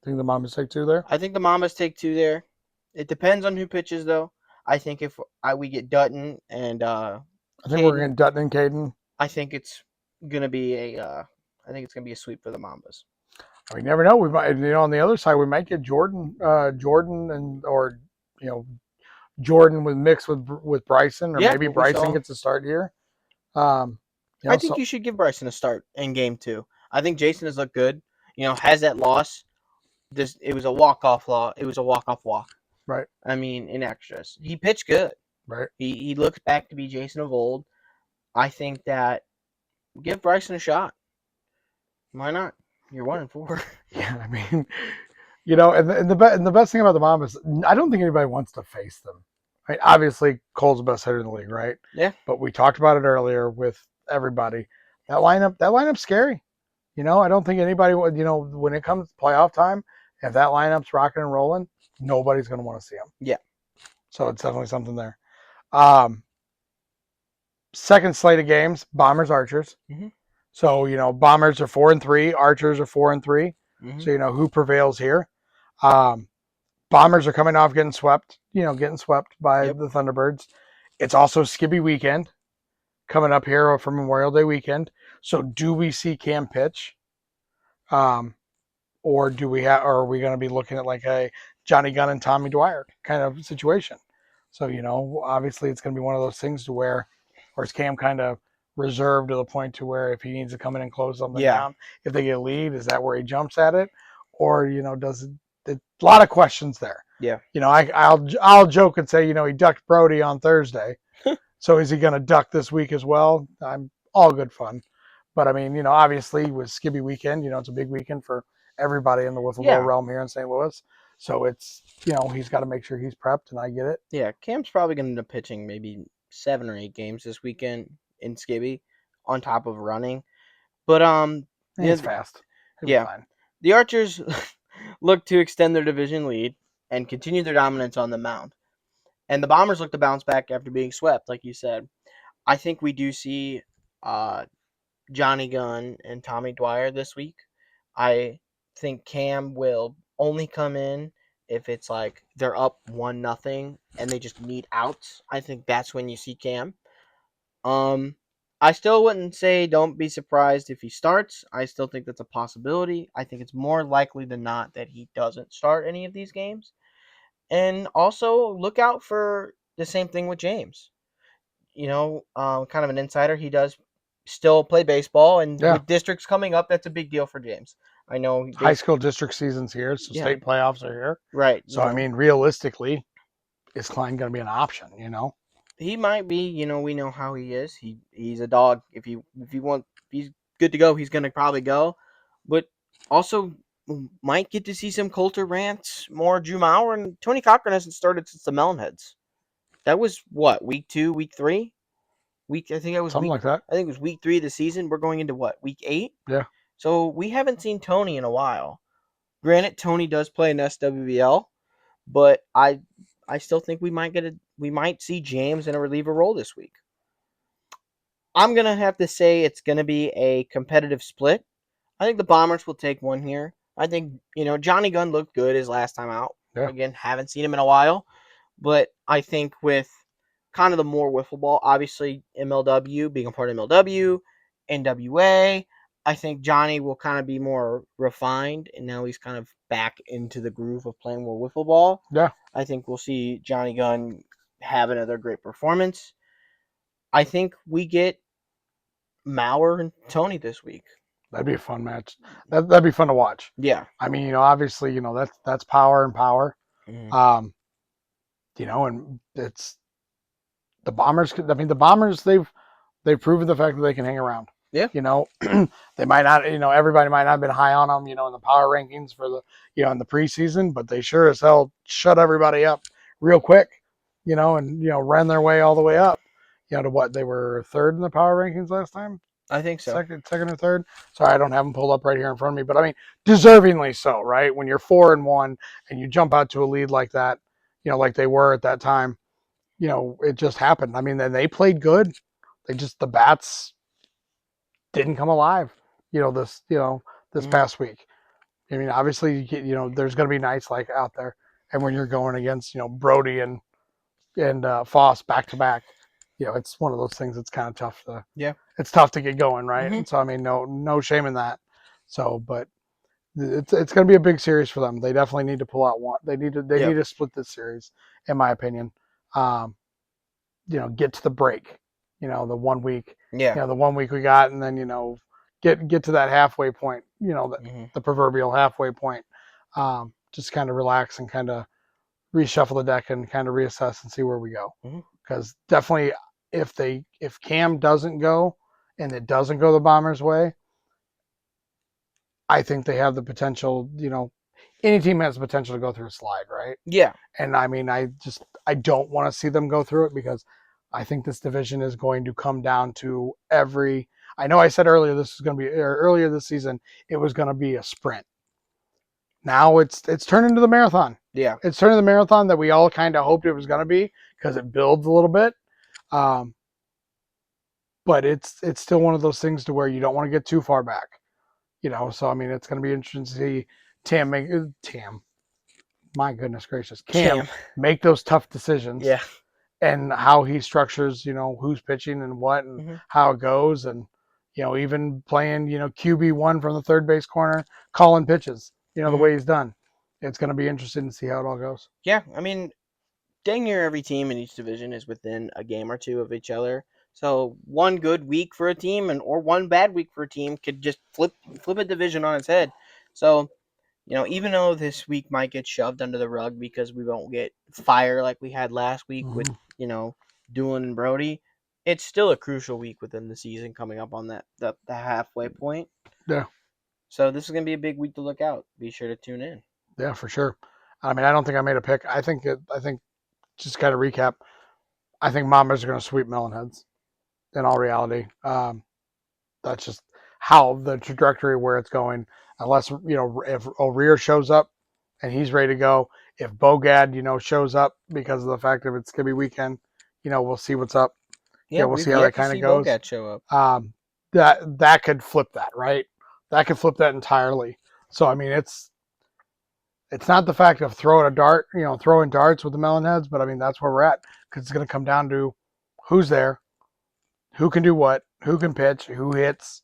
Think the Mambas take 2 there? I think the Mambas take 2 there. It depends on who pitches, though. I think if we get Dutton and I think we're getting Dutton and Caden. I think it's gonna be a sweep for the Mambas. We never know. We might, on the other side, we might get Jordan Jordan with mixed with Bryson, or maybe Bryson gets a start here. I think you should give Bryson a start in game 2. I think Jason has looked good. Has that loss. It was a walk-off walk. Right. I mean, in extras. He pitched good. Right. He looks back to be Jason of old. I think that give Bryson a shot. Why not? You're 1-4. Yeah, I mean, and the best thing about the Mambas, I don't think anybody wants to face them. I mean, obviously, Cole's the best hitter in the league, right? Yeah. But we talked about it earlier with everybody. That lineup's scary. I don't think anybody would, when it comes to playoff time, if that lineup's rocking and rolling, nobody's going to want to see them. Yeah. So it's definitely something there. Second slate of games, Bombers, Archers. Mm-hmm. So, Bombers are 4-3, Archers are 4-3. Mm-hmm. So, who prevails here? Bombers are coming off getting swept by the Thunderbirds. It's also Skibby weekend coming up here for Memorial Day weekend. So do we see Cam pitch? or are we going to be looking at like a Johnny Gunn and Tommy Dwyer kind of situation? So, obviously it's going to be one of those things to where, or is Cam kind of reserved to the point to where if he needs to come in and close something down, if they get a lead, is that where he jumps at it? Or, does it, a lot of questions there. Yeah. I'll joke and say, he ducked Brody on Thursday. So is he going to duck this week as well? I'm all good fun. But I mean, obviously with Skibby weekend, it's a big weekend for everybody in the Wiffle Ball realm here in St. Louis. So it's, he's got to make sure he's prepped, and I get it. Yeah, Cam's probably going to end up pitching maybe 7 or 8 games this weekend in Skibby on top of running. But It's fast. Yeah. Fine. The Archers look to extend their division lead and continue their dominance on the mound. And the Bombers look to bounce back after being swept, like you said. I think we do see Johnny Gunn and Tommy Dwyer this week. I think Cam will only come in if it's like they're up 1-0 and they just need outs. I think that's when you see Cam. I still wouldn't say don't be surprised if he starts. I still think that's a possibility. I think it's more likely than not that he doesn't start any of these games. And also look out for the same thing with James. Kind of an insider. He does still play baseball, and with districts coming up, that's a big deal for James. I know high school district season's here, so state playoffs are here. Right. So I mean, realistically, is Klein going to be an option? He might be. We know how he is. He's a dog. If he's good to go, he's going to probably go. But also might get to see some Coulter Rants, more Drew Maurer, and Tony Cochran hasn't started since the Melonheads. That was what, week 2, week 3? I think it was something like that. I think it was week 3 of the season. We're going into what, week 8? Yeah. So we haven't seen Tony in a while. Granted, Tony does play in SWBL, but I still think we might see James in a reliever role this week. I'm gonna have to say it's gonna be a competitive split. I think the Bombers will take one here. I think Johnny Gunn looked good his last time out. Yeah. Again, haven't seen him in a while, but I think with kind of the more wiffle ball, obviously MLW being a part of MLW, NWA, I think Johnny will kind of be more refined, and now he's kind of back into the groove of playing more wiffle ball. Yeah. I think we'll see Johnny Gunn have another great performance. I think we get Maurer and Tony this week. That'd be a fun match. That'd be fun to watch. Yeah. I mean, obviously, that's power and power. Mm-hmm. And it's the Bombers. I mean, the Bombers, they've proven the fact that they can hang around. Yeah. They might not, everybody might not have been high on them, in the power rankings for the, in the preseason, but they sure as hell shut everybody up real quick, and, ran their way all the way up, to what, they were 3rd in the power rankings last time? I think so. Second or 3rd. Sorry, I don't have them pulled up right here in front of me, but I mean, deservingly so, right? When you're 4-1 and you jump out to a lead like that, like they were at that time, it just happened. I mean, then they played good. The bats didn't come alive, this past week. I mean, obviously, there's going to be nights like out there, and when you're going against, Brody and Foss back to back, it's one of those things that's kind of tough to. Yeah. It's tough to get going, right? Mm-hmm. And so I mean, no shame in that. So, but it's going to be a big series for them. They definitely need to pull out one. They need to split this series, in my opinion. Get to the break. The 1 week. Yeah. The 1 week we got, and then get to that halfway point. The proverbial halfway point. Just kind of relax and kind of reshuffle the deck and kind of reassess and see where we go. Because definitely, if Cam doesn't go and it doesn't go the Bombers' way, I think they have the potential. Any team has the potential to go through a slide, right? Yeah. And I mean, I don't want to see them go through it because I think this division is going to come down to I know I said earlier earlier this season it was going to be a sprint. Now it's turned into the marathon. Yeah. It's turned into the marathon that we all kind of hoped it was going to be because it builds a little bit. But it's still one of those things to where you don't want to get too far back. So I mean, it's going to be interesting to see Cam, my goodness gracious, Cam make those tough decisions. Yeah. And how he structures, who's pitching and what and how it goes. And, even playing, QB1 from the third base corner, calling pitches, you know, the way he's done. It's going to be interesting to see how it all goes. Yeah, I mean, dang near every team in each division is within a game or two of each other. So one good week for a team or one bad week for a team could just flip a division on its head. So, you know, even though this week might get shoved under the rug because we won't get fire like we had last week with, you know, Doolin and Brody, it's still a crucial week within the season coming up on the halfway point. Yeah. So this is going to be a big week to look out. Be sure to tune in. Yeah, for sure. I mean, I don't think I made a pick. I think just kind of recap. I think Mamas are going to sweep Melonheads. In all reality, that's just how the trajectory where it's going. Unless, you know, if O'Rear shows up and he's ready to go, if Bogad, you know, shows up because of the fact that it's going to be weekend, you know, we'll see what's up. Yeah, we'll see how that kind of goes. Bogad show up. That could flip that, right? That could flip that entirely. So I mean, it's not the fact of throwing darts with the Melonheads, but I mean that's where we're at because it's going to come down to who's there, who can do what, who can pitch, who hits,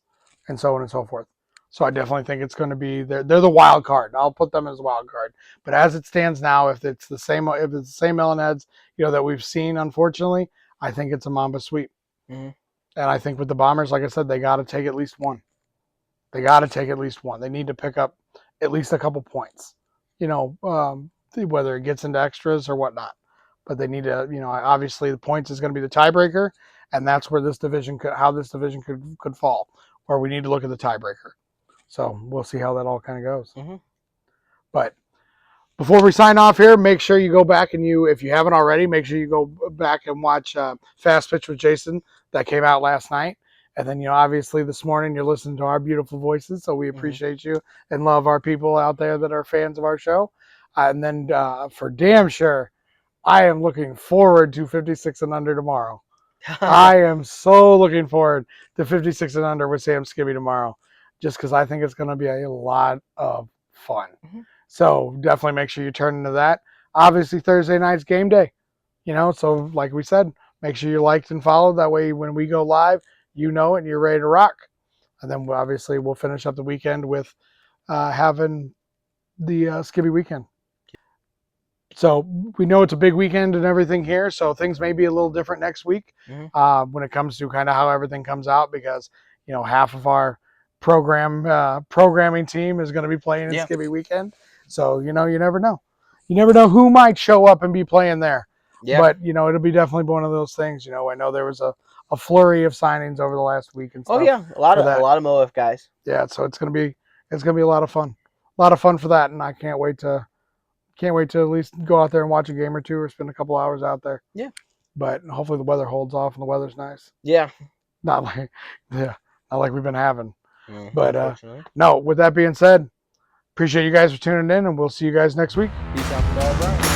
and so on and so forth. So I definitely think it's going to be they're the wild card. I'll put them as a wild card. But as it stands now, if it's the same Melonheads, you know, that we've seen, unfortunately, I think it's a Mamba sweep. Mm-hmm. And I think with the Bombers, like I said, they got to take at least one. They got to take at least one. They need to pick up at least a couple points. You know, whether it gets into extras or whatnot. But they need to, you know, obviously the points is going to be the tiebreaker, and that's where this division could fall, where we need to look at the tiebreaker. So we'll see how that all kind of goes. Mm-hmm. But before we sign off here, make sure you go back and if you haven't already, make sure you go back and watch Fast Pitch with Jason that came out last night. And then, you know, obviously this morning you're listening to our beautiful voices, so we appreciate you and love our people out there that are fans of our show. And then for damn sure, I am looking forward to 56 and under tomorrow. I am so looking forward to 56 and under with Sam Skibby tomorrow, just because I think it's going to be a lot of fun. Mm-hmm. So definitely make sure you turn into that. Obviously Thursday night's game day, you know, so like we said, make sure you liked and followed. That way when we go live, you know it and you're ready to rock. And then obviously we'll finish up the weekend with having the Skibby weekend. So we know it's a big weekend and everything here, so things may be a little different next week when it comes to kind of how everything comes out, because, you know, half of our programming team is going to be playing in Skibby weekend. So, you know, you never know. You never know who might show up and be playing there. Yeah. But, you know, it'll be definitely one of those things. You know, I know there was a flurry of signings over the last week and stuff. Oh yeah, a lot of MO WIFF guys. Yeah, so it's gonna be a lot of fun. A lot of fun for that, and I can't wait to at least go out there and watch a game or two or spend a couple hours out there. Yeah. But hopefully the weather holds off and the weather's nice. Yeah. Not like we've been having. But no, with that being said, appreciate you guys for tuning in, and we'll see you guys next week. Peace out from Brian.